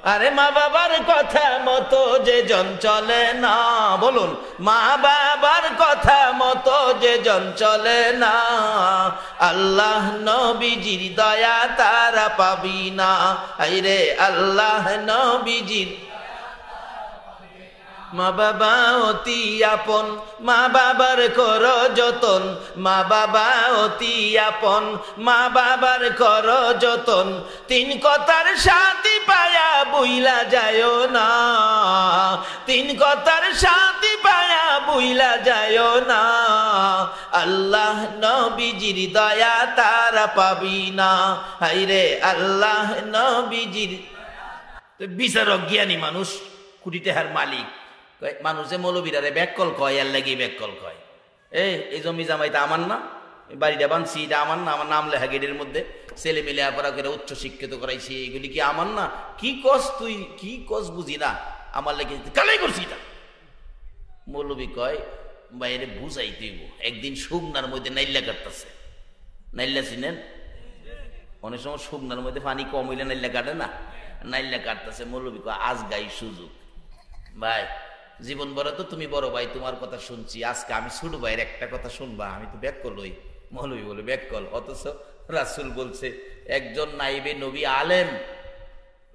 আরে মা বাবার কথা মতো যে জন চলে না, বলুন মা বাবার কথা মতো যে জন চলে না, আল্লাহ নবীজির দয়া তারা পাবি না। আইরে আল্লাহ নবীজির মা বাবা অতি আপন, মা বাবার করো যতন, মা বাবা অতি আপন, মা বাবার করো যতন, তিন কথার সাথী পায়া বুইলা যায় না, তিন কথার সাথী পায়া বুইলা যায় না, আল্লাহ নবীজির দয়া তারা পাবি না। হাইরে আল্লাহ নবীজির। বিচারক জ্ঞানী মানুষ, কোটি টাকার মালিক, মানুষে মৌলবীরারে ব্যাককল কয়, এর লাগি ব্যাককল কয়। এই জমি জামাইটা আমার না, বাড়িটা বানছি এটা আমার না, আমার নাম লেখা গেটের মধ্যে, ছেলে মেলে পড়া করে উচ্চ শিক্ষিত করাইছি, এগুলি কি আমার না? কি কস তুই, কি কস বুঝি না, আমার লেগে কালাই করছি এটা। মৌলবী কয় বাইরে বুঝাই দিব। একদিন শুকনার মধ্যে নাইল্লা কাটতেছে, নাইল্লা চিনেন? অনেক সময় শুকনার মধ্যে পানি কম হইলে নাইল্লা কাটে না, নাইল্লা কাটতেছে। মৌলবী কয় আজ গাই সুযোগ। ভাই জীবন বড় তো তুমি বড় ভাই, তোমার কথা শুনছি, আজকে আমি ছোট ভাইয়ের একটা কথা শুনবা, আমি তো ব্যাককল হই। মৌলবী বলে ব্যাককল, অথচ রাসূল বলছে একজন নাইবে নবী আলেম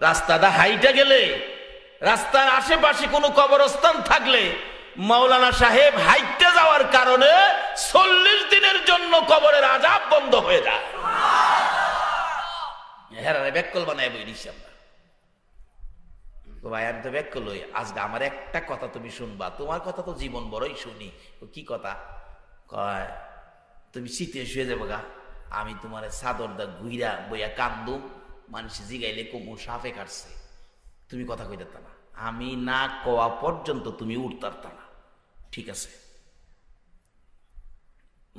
রাস্তাটা হাইটা গেলে, রাস্তার আশেপাশে কোনো কবরস্থান থাকলে মাওলানা সাহেব হাইটে যাওয়ার কারণে 40 দিনের জন্য কবরের আযাব বন্ধ হয়ে যায়। হেরারে ব্যাককল বানায় বই দিছি আমরা। ভাই আমি তো ব্যাককল হই, আজকে আমার একটা কথা তুমি শুনবা, তোমার কথা তো জীবন বড়ই শুনি। কি কথা? কয় তুমি শীতে শুয়ে যাবো গা, আমি তোমার চাদর দা ঘুইরা বইয়া কান্দুম, মানুষ জিগাইলে কোমর সাপে কাটছে, তুমি কথা কইতে না, আমি না কোয়া পর্যন্ত তুমি উঠতারতা না, ঠিক আছে?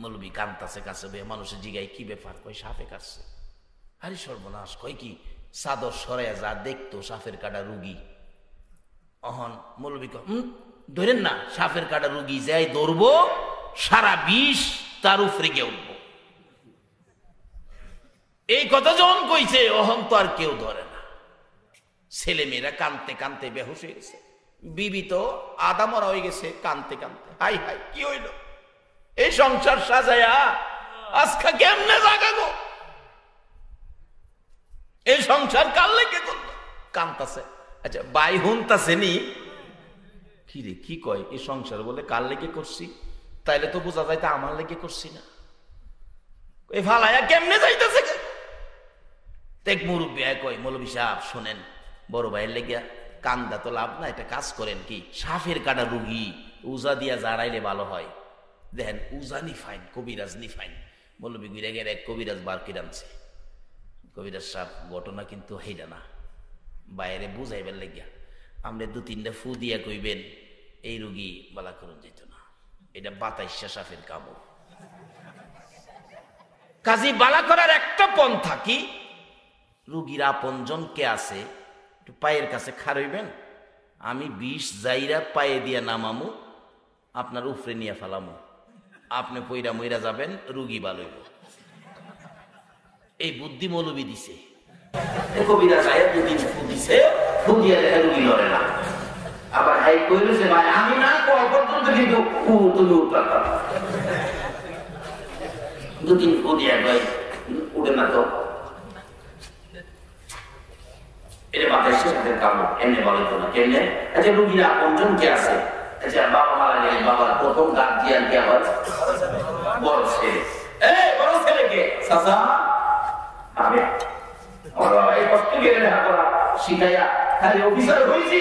মৌলবী কান্তাছে কাছে বইয়া, মানুষের জিগাই কি ব্যাপার? কই সাপে কাটছে। আরে সর্বনাশ, কয় কি? চাদর সরাইয়া যা দেখতো সাপের কাটা রুগী। অহন মৌলবী ধরেন না, সাপের কাটা রুগী যাই ধরবো, সারা বিষ তার উপরে গিয়ে উঠবো। এই কথা যখন কইছে অহন তো আর কেউ ধরে না। ছেলে মেয়েরা কানতে কানতে বেহুশ হয়ে গেছে, বিবি তো আদা মরা হয়ে গেছে কানতে কানতে। হাই হাই কি হইল? এই সংসার সাজায়া আজকা কেমনে জাগাবো? এই সংসার কার লেগে করলো? কান্তাছে। আচ্ছা বাই হুনতাছে নি কি রে, কি কয় এই সংসার বলে কার লেগে করছি? তাইলে তো বোঝা যায় তা আমার লেগে করছি না। এই ফালায়া কেমনে যাইতেছে? এক মুরব্বী কয় মৌলবী সাহেব শোনেন, বড় ভাইয়ের লেগে কান্দা তো লাভ না, এটা কাজ করেন কি, সাপের কাটা রুগী উজা দিয়া জাড়াইলে ভালো হয়। দেখেন উজা নি ফাইন, কবিরাজ নি ফাইন। মৌলবী ঘুরে গেলে এক কবিরাজ বার করে আনছে। কবিরাজ সাহেব ঘটনা কিন্তু হেইডা না, বাইরে বুঝাইবার লাগিয়া আমরা 2-3টা ফু দিয়া কইবেন এই রুগী বালা করুন যেত না, এটা বাতাইশা সাপের কামড়। কাজী বালা করার একটা পন্থা কি, রুগীর আপনজন কে আছে একটু পায়ের কাছে খারইবেন, আমি বিষ যাইরা পায়ে দিয়া নামামু, আপনার উপরে নিয়ে ফেলামু, আপনি পইরা মইরা যাবেন, রুগী ভালো হইব। এই বুদ্ধি মৌলবী দিছে। কবিরা সাহেব 2-3 ফু দিছে, ফু দিয়া দেখে রুগী লড়ে না। আবার হাই কইলো যে ভাই আমি না কোয়া পর্যন্ত কিন্তু তুমি উঠতে পারো। 2-3 ফু দিয়া কয় উঠে না তো, এটা মাথায় সাথে কামড় এমনি বলে তো না কেমনে। আচ্ছা রুগীরা আপনজন কে আছে? আচ্ছা বাবা মারা গেলে বাবার প্রথম গার্জিয়ান কে হয়? বড় ছেলে। এই বড় ছেলে কে? চাচা আমি আমার বাবা এই কষ্ট গেলে দেখা করা শিখাইয়া খালি অফিসার হয়েছি,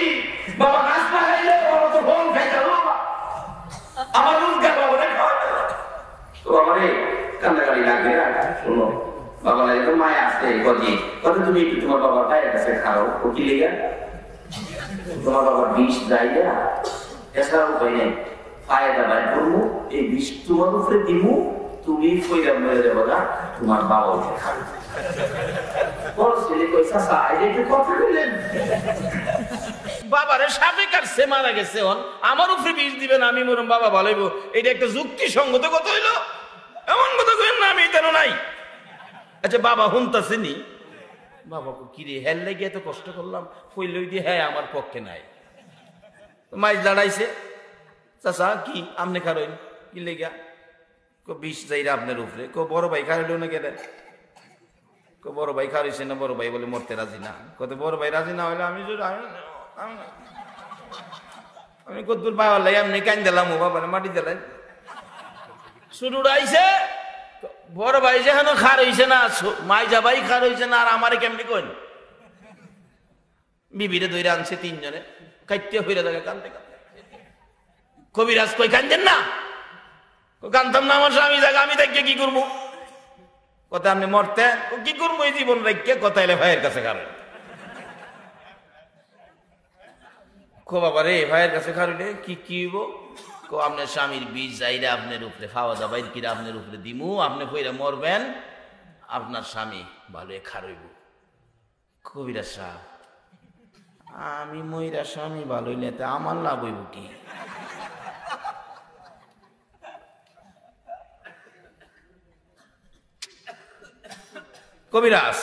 বাবা কাজ না খাইলে বাবা তো ফোন খাইতে বাবা আমার রোজগার বাবা রে খাওয়াতে তো বাবা রে কান্দাকাটি লাগবে না। শোনো বাবা লাগে তো মায় আসতে কদি কত তুমি একটু তোমার বাবার পায়ের কাছে খাও, ও কি লেগে তোমার বাবার বিষ যাইয়া এছাড়া উপায় নেই, পায়ে দাবায় করবো, এই বিষ তোমার উপরে দিব, তুমি কইরা মেরে দেবো না, তোমার বাবা উঠে খাবে। বাবারে সাপে কাটছে মারা গেছে, আমার উপরে বিষ দিবেন আমি মরম বাবা ভালো হইব, এটা একটা যুক্তিসঙ্গত কথা হইলো? এমন কথা কইেন না, আমি এটা নাই। আচ্ছা বাবা হুনতাছে নি, বাবা কিরে হেল লেগে এত কষ্ট করলাম, ফইলই দিয়ে হ্যাঁ আমার পক্ষে নাই। মাইজ দাঁড়াইছে, চাচা কি আমনে খারইন কি লেগা? বিষ যাইরা আপনার উপরে। বড় ভাই খারাইল না গেলে? বড় ভাই খারাইছে না? বড় ভাই বলে মরতে রাজি না। কত বড় ভাই রাজি না হলে আমি কদ্দুর পাওয়ার লাই এমনি কান দিলাম, ও বাবা মাটি দিলাই শুরু আইছে। বড় ভাই যেখানে খার হইছে না, মাইজা ভাই খার হইছে না, আর আমারে কেমনি কইন? বিবিরে দইরা আনছে তিনজনে, কাইতে হইরা থাকে কান্দতে কান্দতে। কবিরাজ কই কান্দেন না? কানতাম না, আমার স্বামী জায়গা আমি দেখে কি করবো? কথা আপনি মরতে কি করবো এই জীবন রেখে? কথা এলে ভাইয়ের কাছে খারো। বাবা রে ভাইয়ের কাছে খারইলে কি হইব? আপনার স্বামীর বীজ যাইরা আপনার উপরে ফাওয়া দাবাই কিরা আপনার উপরে দিমু, আপনি কইরা মরবেন, আপনার স্বামী ভালো খারইব। কবিরাজ সাহেব আমি মইরা স্বামী ভালো হইলে আমার লাভ হইব কি? কবিরাজ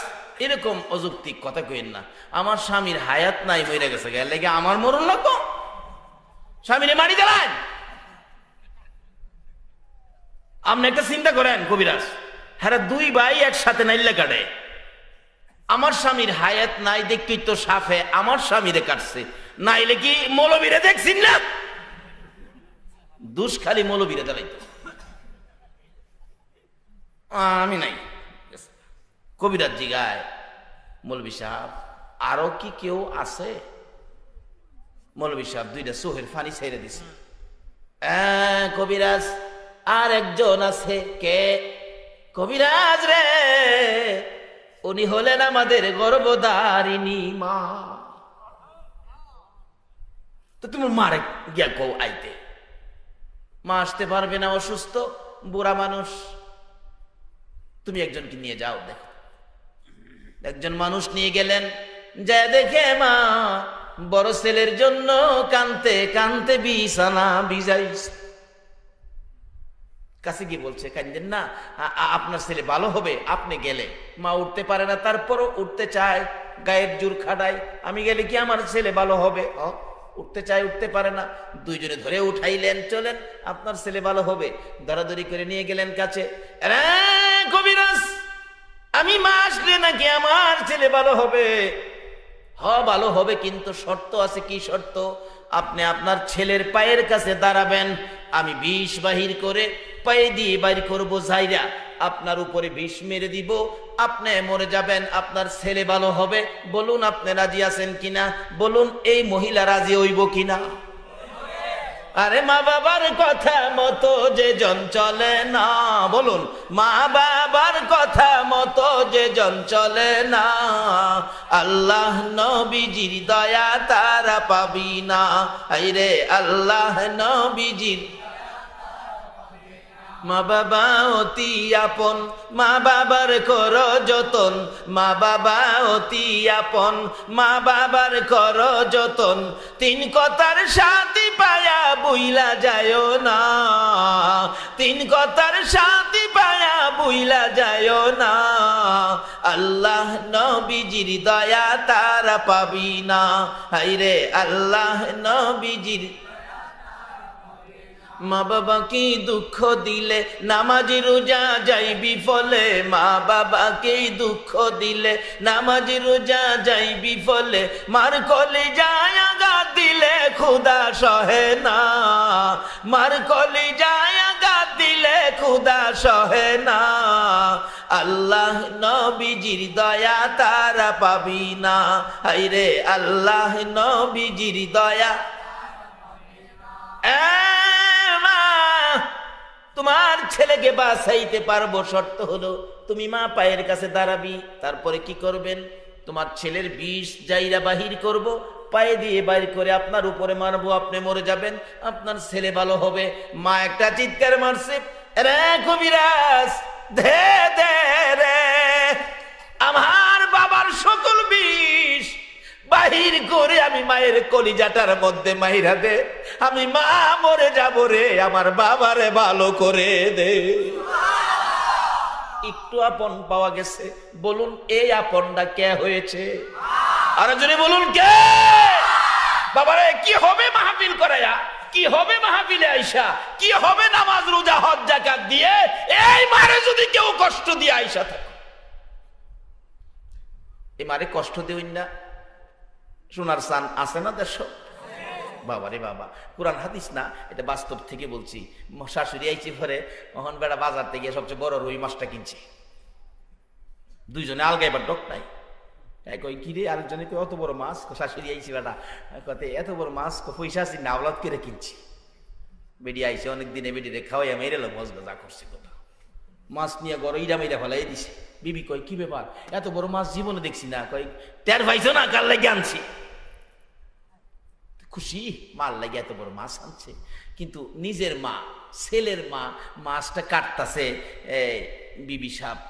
এরকম অযৌক্তিক কথা কইেন না। আমার স্বামীর হায়াত নাই, মরে গেছে, লেগে আমার মরণ লাগবো? স্বামীরে মারি দিলেন। আপনি একটা চিন্তা করেন কবিরাজ, হ্যাঁ দুই ভাই একসাথে নাইলে কাটে। আমার স্বামীর হায়াত নাই দেখতেই তো সাফে আমার স্বামীরে কাটছে, নাইলে কি মৌলবীরে দেখছেন না? দুষ খালি মৌলবীরে দাঁড়াইতো, আমি নাই। কবিরাজ জিগায়, মৌলবী সাহেব আরো কি কেউ আছে? মৌলবী সাহেব দুইটা চোখের ফানি ছেড়ে দিছে। কবিরাজ আর একজন আছে। কে? কবিরাজ রে, উনি হলেন আমাদের গর্ভধারিণী মা। তো তুমি মারে গিয়া কও আইতে। মা আসতে পারবে না, অসুস্থ বুড়া মানুষ। তুমি একজনকে নিয়ে যাও, দেখো। একজন মানুষ নিয়ে গেলেন, যা দেখে মা বড় ছেলের জন্য কানতে কানতে বিছানা ভিজাইছে। কাছে গিয়ে বলছে, কান্দেন না, আপনার ছেলে ভালো হবে। আপনি গেলে মা উঠতে পারে না, তারপরও উঠতে চায়, গায়ের জোর খাটায়। আমি গেলে কি আমার ছেলে ভালো হবে? উঠতে চায়, উঠতে পারে না। দুইজনে ধরে উঠাইলেন, চলেন আপনার ছেলে ভালো হবে। দরাদরি করে নিয়ে গেলেন কাছে। কবিরাজ আমি মা আসলে নাকি আমার ছেলে ভালো হবে? ভালো হবে, কিন্তু শর্ত আছে। কি শর্ত? আপনি আপনার ছেলের পায়ের কাছে দাঁড়াবেন, আমি বিষ বাহির করে পায়ে দিয়ে বাইর করবো, যাইরা আপনার উপরে বিষ মেরে দিব, আপনি মরে যাবেন, আপনার ছেলে ভালো হবে। বলুন আপনি রাজি আছেন কিনা? বলুন এই মহিলা রাজি হইব কিনা? আরে মা বাবার কথা মতো যে জন চলে না, বলুন মা বাবার কথা মতো যে জন চলে না, আল্লাহ নবীজির দয়া তারা পাবি না। আইরে আল্লাহ নবীজির মা বাবা অতি আপন, মা বাবার করো যতন, মা বাবা অতি আপন, মা বাবার করো যতন। তিন কথার সাথী পায়া বুইলা যায় না, তিন কথার সাথী পায়া বুইলা যায় না, আল্লাহ নবীজির দয়া তারা পাবি না। হাইরে আল্লাহ নবীজির। মা বাবা কি দুঃখ দিলে নামাজি রোজা যাইবি ফলে, মা বাবা কি দুঃখ দিলে নামাজি রোজা যাইবি ফলে, মার কলিজায় আঘাত দিলে খুদা সহে না, মার কলিজায় আঘাত দিলে খুদা সহে না, আল্লাহ নবীজির দয়া তারা পাবি না। হাইরে আল্লাহ নবীজির দয়া। তোমার ছেলেকে বাঁচাইতে পারবো, শর্ত হলো তুমি মা পায়ের কাছে দাঁড়াবি। তারপরে কি করবেন? তোমার ছেলের বিষ যাইরা বাহির করব, পায়ে দিয়ে বাইর করে আপনার উপরে মারবো, আপনি মরে যাবেন, আপনার ছেলে ভালো হবে। মা একটা চিৎকার মারছে, রে কবিরাজ দে দে রে, আমার বাবার সকল বিষ বাহির করে আমি মায়ের কলিজাটার মধ্যে মাইরা দে, আমি মা মরে যাব রে, আমার বাবারে ভালো করে দে। একটু আপন পাওয়া গেছে। বলুন এই আপনটা কে হয়েছে? আর যদি বলুন কে? বাবারে কি হবে মাহফিল করায়া, কি হবে মাহফিলে আইসা, কি হবে নামাজ রোজা হজ যাকাত দিয়ে এই মারে যদি কেউ কষ্ট দিয়ে আইসা থাকে, এই মারে কষ্ট দেউন না। সোনার চান আছে না দেশ? বাবারে বাবা, কোরআন হাদিস না, এটা বাস্তব থেকে বলছি। শাশুড়ি আইছি পরে মোহন বেড়া বাজার থেকে সবচেয়ে বড় রুই মাছটা কিনছে, দুইজনে আলগা, এবার ডক নাই। কই কিরে, আরেকজনে কই অত বড় মাছ, শাশুড়ি আইছি বেটা কতে এত বড় মাছ, পয়সা আছি না আওলাদ করে কিনছি। বেডি আইসে অনেক দিনে বেডিরে খাওয়াইয়া মেরে এলো, মজা যা করছি কথা। মাছ নিয়ে গড় ইরা মেরা ফেলাই দিছে। বিবি কই কি ব্যাপার, এত বড় মাছ জীবনে দেখছি না। কই টের পাইছো না কার লাগে আনছি? খুশি, মার লাগে এত বড় মাছ আনছে। কিন্তু নিজের মা, ছেলের মা মাছটা কাটতাছে, বিবি সাহেব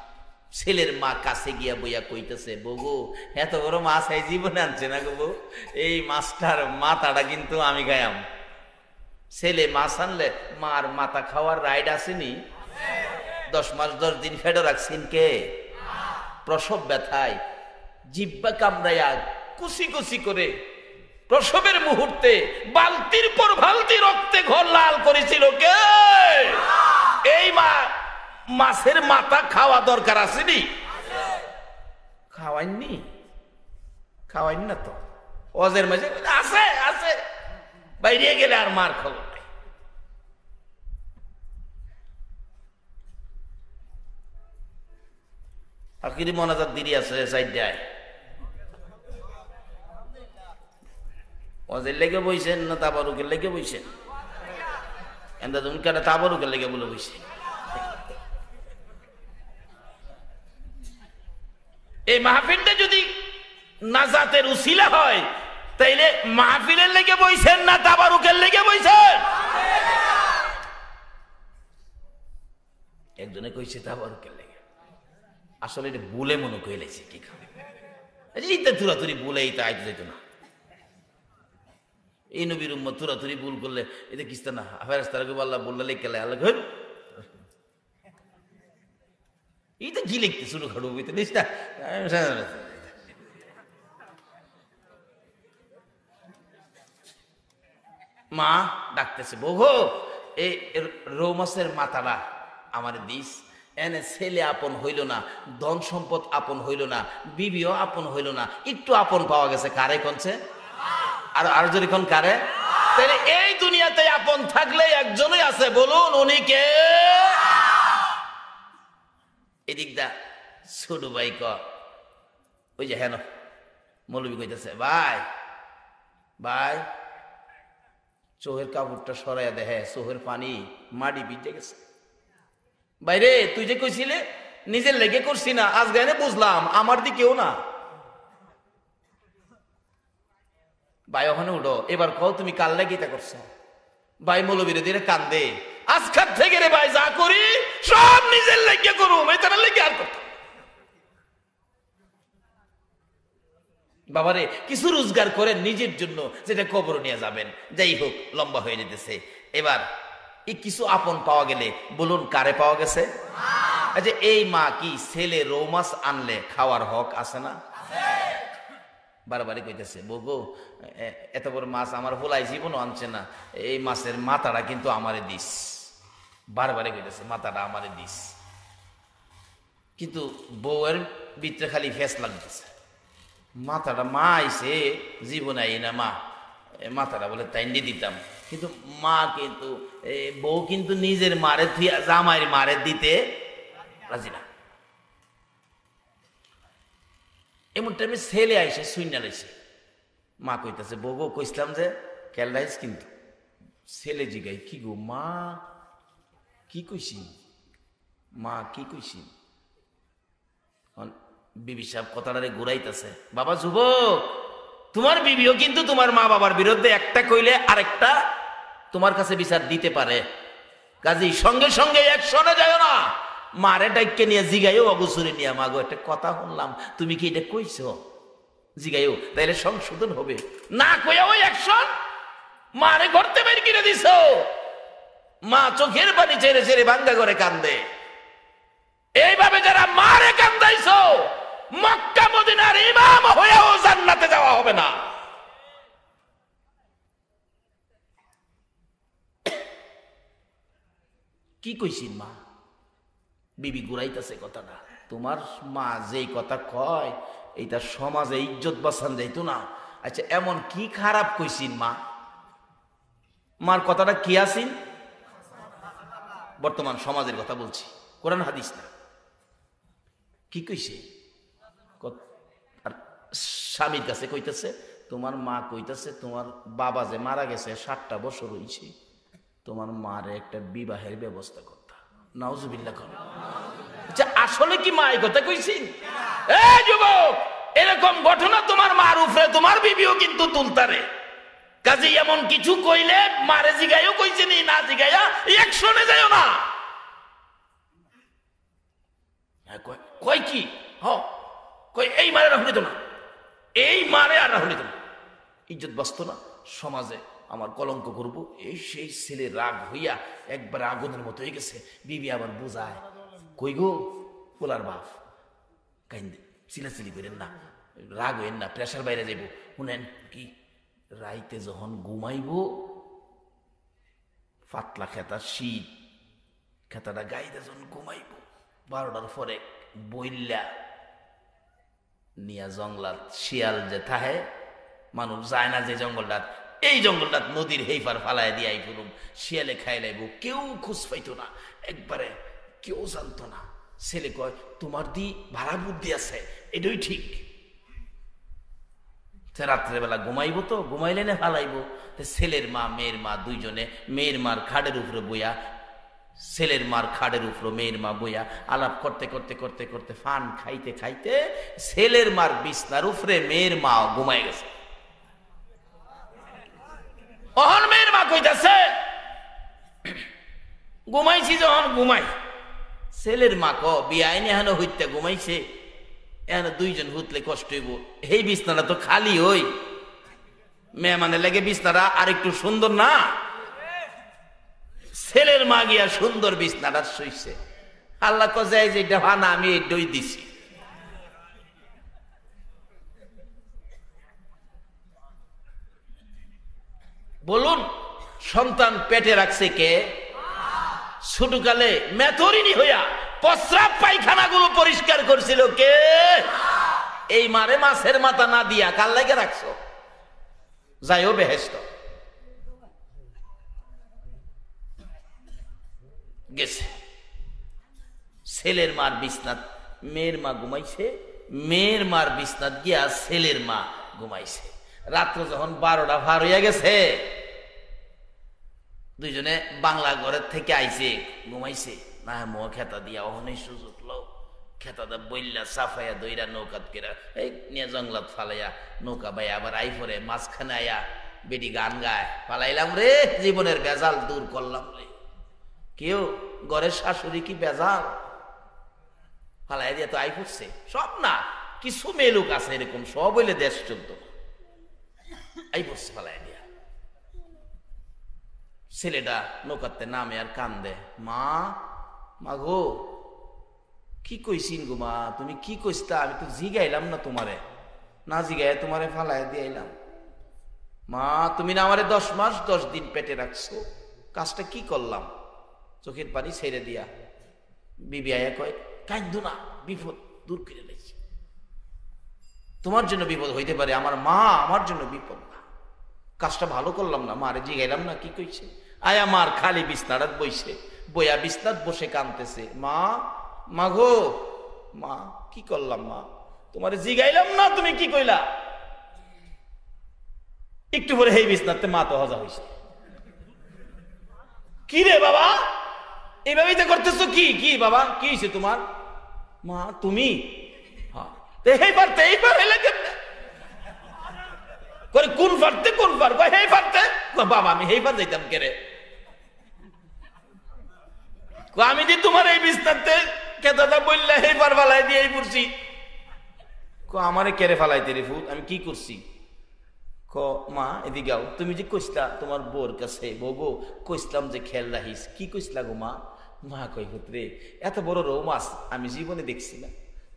ছেলের মা কাছে গিয়া বইয়া কইতেছে, বউ এত বড় মাছ এই জীবনে আনছে না গো বউ, এই মাছটার মাথাটা কিন্তু আমি খাইয়াম। ছেলে মাছ আনলে মার মাথা খাওয়ার রাইড আসেনি? 10 মাস 10 দিন ফেডো রাখছেন কে? প্রসব ব্যথায় জিব্বা কামড়াইয়া কুচি কুচি করে প্রসবের মুহূর্তে বালতির পর বালতি রক্তে ঘর লাল করেছিল কে? এই মা। মাছের মাথা খাওয়া দরকার আসেনি? খাওয়াইনি, খাওয়াইন না তো। অজের মাঝে আছে আছে, বাইরে গেলে আর মার খবর নেই। আখিরি মনাজাত দিদি আছে সাইডায়। অজের লেগে বইছেন না তাবারুকের লেগে বইছেন? এন্দা তুমি কেন তাবারুকের লেগে বলে বইছে? এই মাহফিলটা যদি নাজাতের উসিলা হয় তাইলে মাহফিলের লেগে বইছেন না তাবারুকের লেগে বইছেন? একজনে কইছে তাবারুকের লেগে, আসলে এটা বলে মনে কইলেছে কি খাবে এইটা তুরাতুরি বলে এইটা আইতে যেত না। এই নবীর উম্মত তুরাতুরি ভুল করলে এটা কিস্তা না, ফেরেশতারা কইবো আল্লাহ বললে লেখলে আল্লাহ কই এইটা কি লিখতে শুরু খাড়ু বইতে নিস্তা। মা ডাকতেছে, বউ এই রৌ মাছের মাথাটা আমার দিস। এনে ছেলে আপন হইল না, ধন সম্পদ আপন হইল না, বিবিও আপন হইল না, একটু আপন পাওয়া গেছে কারে কনছে? আর যদি কোন কারে? তাহলে এই দুনিয়াতে আপন থাকলে একজনই আছে, বলুন উনি কে? এদিক দা ছোট ভাই ক ওই যে হেন মৌলবি কইতেছে, ভাই ভাই চোহের কাপড়টা সরাইয়া দেখে চোহের পানি মাটি ভিজে গেছে। বাইরে তুই যে কইছিলে নিজের লেগে করছি না, আজ গায়ে বুঝলাম আমার দিকেও না। ভাই ওখানে উঠো, এবার কও তুমি কাল লেগে তা করছো? ভাই মৌলবীরে দিয়ে কান্দে, আজকাল থেকে রে ভাই যা করি সব নিজের লেগে করুম, এটা লেগে আর করতাম। বাবারে কিছু রোজগার করেন নিজের জন্য, যেটা কবর নিয়ে যাবেন। যাই হোক, লম্বা হয়ে যেতেছে। এবার এই কিছু আপন পাওয়া গেলে বলুন কারে পাওয়া গেছে? আচ্ছা এই মা কি ছেলে রৌ মাছ আনলে খাওয়ার হক আছে না? বারবারই কইতেছে, বগো এত বড় মাছ আমার হোলাই জীবনও আনছে না, এই মাছের মাথাটা কিন্তু আমারে দিস। বারবারই কইতেছে মাথাটা আমারে দিস। কিন্তু বউয়ের ভিতরে খালি ফেস লাগতেছে, মাথাটা মা আইসে জীবন আই না মা, মাথাটা বলে তাই নিয়ে দিতাম। কিন্তু মা কিন্তু বউ কিন্তু নিজের মারে জামাইয়ের মারে দিতে রাজি না। এমন টাইমে ছেলে আইসে সুইনা লাইছে, মা কইতাছে বউ কইসলাম যে খেয়াল রাইস। কিন্তু ছেলে জিগাই, কি গো মা কি কইছি? মা কি কইছি? বিবি সাহেব কথাটারে ঘুরাইতেছে, বাবা যুবক তোমার বিবিও কিন্তু তোমার মা বাবার বিরুদ্ধে একটা কইলে আরেকটা তোমার কাছে বিচার দিতে পারে, কাজেই সঙ্গে সঙ্গে একশনে যায় না। মারে ডাইকে নিয়ে জিগাইও অগুসুরে নিয়ে, মাগো একটা কথা শুনলাম তুমি কি এটা কইছো? জিগাইও, তাইলে সংশোধন হবে। না কইয়া ওই অ্যাকশন, মারে ঘরতে বের কিনে দিছো। মা চোখের পানি ছেড়ে ছেড়ে ভাঙ্গা করে কান্দে। এইভাবে যারা মারে কান্দাইছো, মক্কা মদিনার ইমাম হয়েও জান্নাতে যাওয়া হবে না। কি কইছিন মা? বিবি ঘুরাইতেছে কথাটা। তোমার মা যেই কথা কয় এইটা সমাজে ইজ্জত বাঁচান যাইতো না। আচ্ছা এমন কি খারাপ কইছিন মা? মার কথাটা কি আছেন? বর্তমান সমাজের কথা বলছি, কোরআন হাদিস না। কি কইছে? আর স্বামীর কাছে কইতেছে, তোমার মা কইতেছে তোমার বাবা যে মারা গেছে 60টা বছর হইছে, তোমার মারে একটা বিবাহের ব্যবস্থা করতে। নাউজুবিল্লাহ। আচ্ছা আসলে কি মা এই কথা কইছেন? এই যুবক, এরকম ঘটনা তোমার মার উপরে তোমার বিবিও কিন্তু তুলতারে। কাজে এমন কিছু কইলে মারে জিগাইও কইছে নি, না জিগাইয়া একশনে যাইও না। কয় কি? কই এই মারে রাখলি তো না, এই মারে আর রাখলি তো না, ইজ্জত বাঁচত না, সমাজে আমার কলঙ্ক করবো। এই সেই ছেলে রাগ হইয়া একবার আগুনের মতো হয়ে গেছে। বিবি আবার বোঝায়, কই গো পোলার বাপ, কাইন্দে চিলাচিলি করেন না, রাগ হইেন না, প্রেশার বাইরে যাইব। শুনেন কি, রাইতে যখন ঘুমাইব পাতলা খেতা শীত, খেতাটা গাইতে যখন ঘুমাইব 12টার পরে বইল্লা নিয়া জঙ্গলাত শিয়াল যে থাহে, মানুষ যায় না যে জঙ্গলটাত, এই জঙ্গলটাত নদীর হেইফার ফালায় দিয়াই ফুলুম, শিয়ালে খাই লাইব। কেউ খুঁজ পাইতো না, একবারে কেউ জানতো না। ছেলে কয় তোমার দি ভাড়া বুদ্ধি আছে, এটাই ঠিক। রাত্রে বেলা ঘুমাইবো, তো ঘুমাইলে না ফালাইব। ছেলের মা মেয়ের মা দুইজনে, মেয়ের মার খাড়ের উপরে বইয়া, ছেলের মার খাড়ের উপরে মেয়ের মা বইয়া আলাপ করতে করতে করতে করতে ফান খাইতে খাইতে ছেলের মার বিছনার উপরে মেয়ের মা ঘুমাই গেছে। অহন মেয়ের মা কইতাছে, ঘুমাইছি যখন ঘুমাই। ছেলের মা ক বিয়াইনি হেন হইতে ঘুমাইছে, এখন দুইজন হুতলে কষ্ট হইব, এই বিছনাটা তো খালি হই, মেহমানের লেগে বিছনাটা আর একটু সুন্দর না। ছেলের মা গিয়া সুন্দর বিছনাটা শুইছে। আল্লাহ কজাই যে এটা ভানা, আমি এটাই দিছি। বলুন, সন্তান পেটে রাখছে কে? ছোটকালে মেথরিনী হইয়া প্রস্রাব পায়খানাগুলো পরিষ্কার করছিল কে? এই মারে মাছের মাথা না দিয়া কাল লাগে রাখছো, যাইও বেহেশত গেছে। ছেলের মার বিছনাত মেয়ের মা ঘুমাইছে, মেয়ের মার বিছনাত গিয়া ছেলের মা ঘুমাইছে। রাত্র যখন 12টা পার হইয়া গেছে, দুইজনে বাংলা ঘরের থেকে আইছে, ঘুমাইছে না, মোহ খেতা দিয়া অহনেই সুযোগ লও, খেতাটা বইল্লা সাফাইয়া দইরা নৌকাত কেরা এই নিয়ে জঙ্গলাত ফালাইয়া নৌকা বাই আবার আই পরে মাঝখানে আয়া বেটি গান গায়, ফালাইলাম রে জীবনের বেজাল দূর করলাম রে। কেউ ঘরের শাশুড়ি কি বেজাল? ফালাই দিয়া তো আই পড়ছে। সব না, কিছু মেয়ে লোক আছে এরকম, সব হইলে দেশ চলতো না, আই পড়ছে ফালাই দিয়া। ছেলেটা নৌকাতে নামে আর কান্দে, মা মা গো কি কইছিন গো মা, তুমি কি কইস্তা? আমি তো জিগাইলাম না তোমারে, না জিগাই তোমারে ফালাই দিয়াইলাম। মা তুমি না আমারে 10 মাস 10 দিন পেটে রাখছো, কাজটা কি করলাম? চোখের পানি ছেড়ে দিয়া বিবি আয়া কয়, কান্দু না, বিপদ দূর করে নিয়েছি, তোমার জন্য বিপদ হইতে পারে, আমার মা আমার জন্য বিপদ না, কাজটা ভালো করলাম না, মারে জিগাইলাম না কি কইছে। আয়া মার খালি বিছনাটাত বইছে, বইয়া বিছনাত বসে কাঁদতেছে, মা মা গো মা কি করলাম মা, তোমারে জিগাইলাম না তুমি কি কইলা? একটু পরে এই বিছনাতে মা তো হজা হইছে। কি রে বাবা এইভাবেই তো করতেছো? কি কি বাবা কি হয়েছে তোমার? মা তুমি কোন পারতে কোন পার হেই পারতে বাবা, আমি হেই পার যাইতাম কেরে, আমি যে তোমার এই বিস্তারতে কেদাটা বললে হেই পার ফালাই দিয়ে এই পড়ছি, আমারে কেড়ে ফালাইতে রে ফুট, আমি কি করছি? ক মা এদিকে আও, তুমি যে কইসলা তোমার বোর কাছে, বউ কইসলাম যে খেয়াল রাখিস, কি কইসলা গো মা? মা কই হুতরে এত বড় রৌ মাছ আমি জীবনে দেখছি না।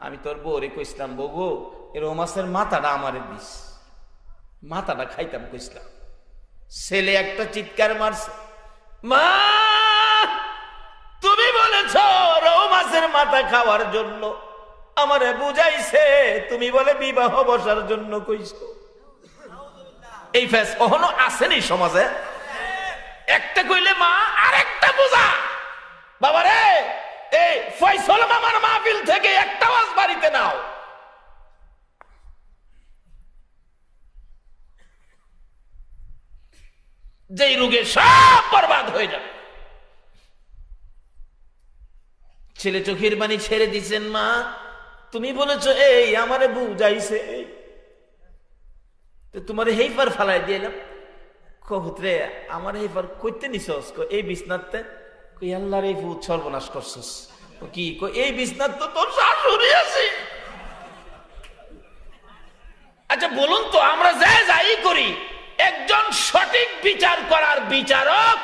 আমি তোর বউরে কইছিলাম, বউ গো এই রৌ মাছের মাথাটা আমারে দিস, মাথাটা খাইতাম কইছিলাম। ছেলে একটা চিৎকার মারছে, মা তুমি বলেছ রৌ মাছের মাথা খাওয়ার জন্য, আমারে বুঝাইছে তুমি বলে বিবাহ বসার জন্য কইছো। এই ফেস কখনো আসেনি সমাজে? একটা কইলে মা আরেকটা বোঝা। বাবা রে, এই ফয়সাল মামার মাহফিল থেকে একটা ওয়াজ বাড়িতে নাও। যেই রোগে সব বরবাদ হয়ে যাবে। ছেলে চোখের পানি ছেড়ে দিচ্ছেন, মা তুমি বলেছো এই আমারে বুঝাইছে, এই তো তোমার হেইফার ফালাই দিলাম। কহুতরে আমার হেইফার কইতে নিছস? এই বিছনাতে। কই আল্লাহর এই ভূত সর্বনাশ করছস। কি এই বিছনাত তো তোর শাশুড়ি আছে। আচ্ছা বলুন তো, আমরা যাই করি, একজন সঠিক বিচার করার বিচারক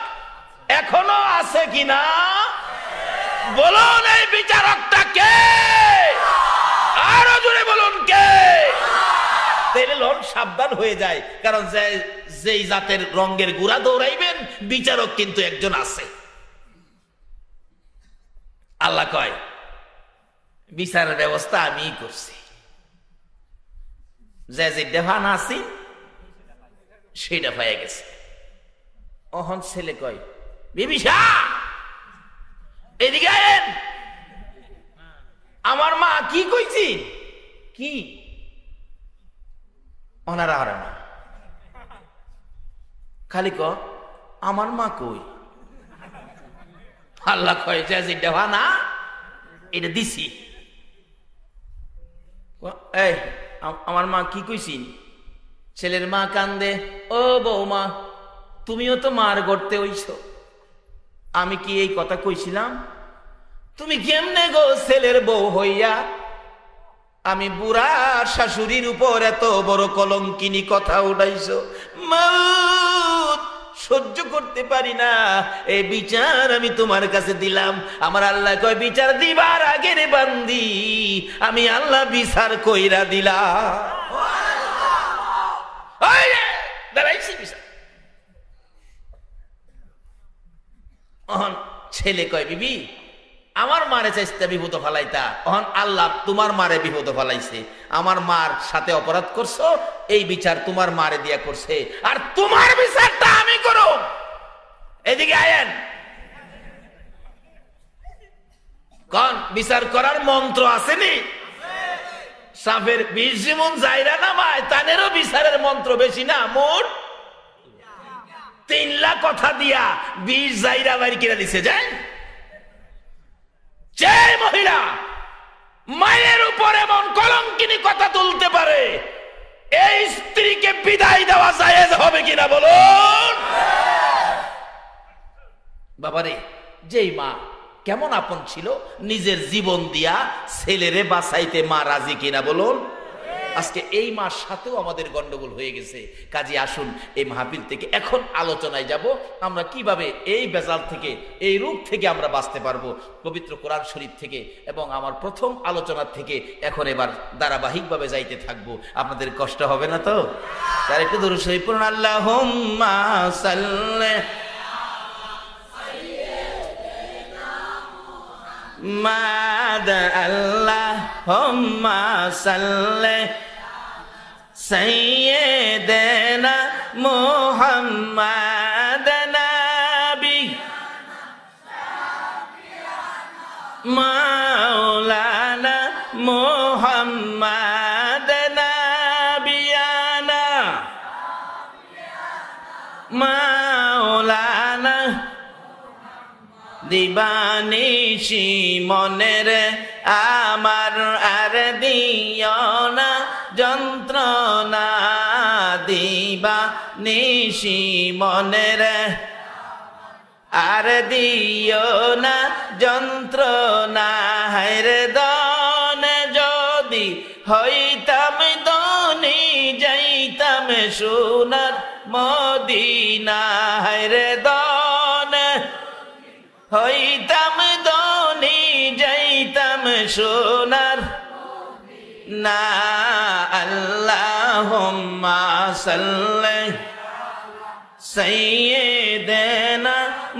এখনো আছে কিনা? বলুন এই বিচারকটা কে? আরো জোরে বলুন কে? তাইলে লোন সাবধান হয়ে যায়, কারণ যেই জাতের রঙের গুড়া দৌড়াইবেন বিচারক কিন্তু একজন আছে। আল্লাহ কয় বিচারের ব্যবস্থা আমি করছি, যে দেফান আছি সেটা পাইয়া গেছে। অহন ছেলে কয় বিবিসা এদিকে আয়েন, আমার মা কি কইছি? কি ওনারা হারে না, খালি ক আমার মা কই। আল্লাহ কয় যে দেওয়া না এটা দিছি। এই আমার মা কি কইছি? ছেলের মা কান্দে, ও বৌমা তুমিও তো মার গড়তে হইছ, আমি কি এই কথা কইছিলাম? তুমি কেমনে গো ছেলের বউ হইয়া আমি বুড়া শাশুড়ির উপর এত বড় কলঙ্কিনী কথা উঠাইছো? মাউত সহ্য করতে পারি না, এই বিচার আমি তোমার কাছে দিলাম। আমার আল্লাহ কয় বিচার দিবার আগে রে বান্দি আমি আল্লাহ বিচার কইরা দিলাম। দাঁড়াইছি বিচার। ছেলে কয় বিবি আমার মারে চাইতে বিপদ ফালাইতা, অহন আল্লাহ তোমার মারে বিপদ ফালাইছে। আমার মার সাথে অপরাধ করছো, এই বিচার তোমার মারে দিয়া করছে, আর তোমার বিচারটা আমি করো। এদিকে আয়েন। কোন বিচার করার মন্ত্র আসেনি? সাফের 20 জীবন যাইরা নামায় তানেরও বিচারের মন্ত্র বেশি না? মোট 3 লাখ কথা দিয়া 20 যাইরা বাইর কিনা দিছে। যায় যে মহিলা মায়ের উপর এমন কলঙ্কিনী কথা তুলতে পারে, এই স্ত্রীকে বিদায় দেওয়া জায়েজ হবে কিনা বলুন? বাবারে, যেই মা কেমন আপন ছিল, নিজের জীবন দিয়া ছেলেরে বাঁচাইতে মা রাজি কিনা বলুন? আজকে এই মার সাথেও আমাদের গন্ডগোল হয়ে গেছে। কাজে আসুন এই মাহফিল থেকে এখন আলোচনায় যাব, আমরা কিভাবে এই বেজাল থেকে, এই রূপ থেকে আমরা বাঁচতে পারবো পবিত্র কোরআন শরীফ থেকে। এবং আমার প্রথম আলোচনা থেকে এখন এবার ধারাবাহিকভাবে যাইতে থাকবো। আপনাদের কষ্ট হবে না তো? তার একটু দরুদ শরীফ পড়ুন। আল্লাহুম্মা সাল্লি মাদ আল্লাহুম্মা সাল্লি সাইয়্যিদানা মুহাম্মাদ নাবি মাওলানা মুহাম্মাদ নাবিয়ানা মাওলানা দিবানিশি মনের আমার আর দিও না যন্ত্রণা, দিবানিশি মনের আর দিও না যন্ত্রণা। হায়রে দন যদি হইতাম দনি যাইতাম সোনার মদিনা। হায়রে দন হইতাম সোনার না আল্লাহুম্মা সাল্লি সাইয়্যিদানা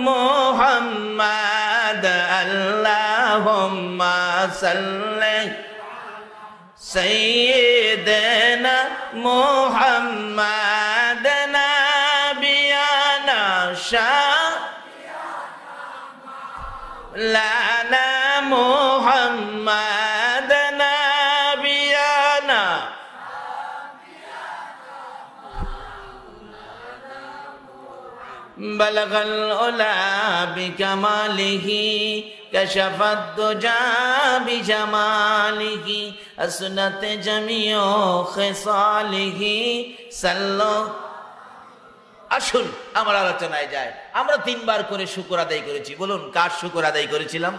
মুহাম্মাদ আল্লাহুম্মা সাল্লি সাইয়্যিদানা মুহাম্মাদ নাবিয়ানা লানা মুহাম্মাদ নাবিয়ানা বালাগাল উলা বিকামালিহি কাশাফাত দুজা বিজামালিহি আসনাত জামিউ খিসালিহি সাল্লাল্লাহু। আসুন আমার আলোচনায় যায়। আমরা 3 বার করে শুকর আদায় করেছি। বলুন কার শুকর আদায় করেছিলাম?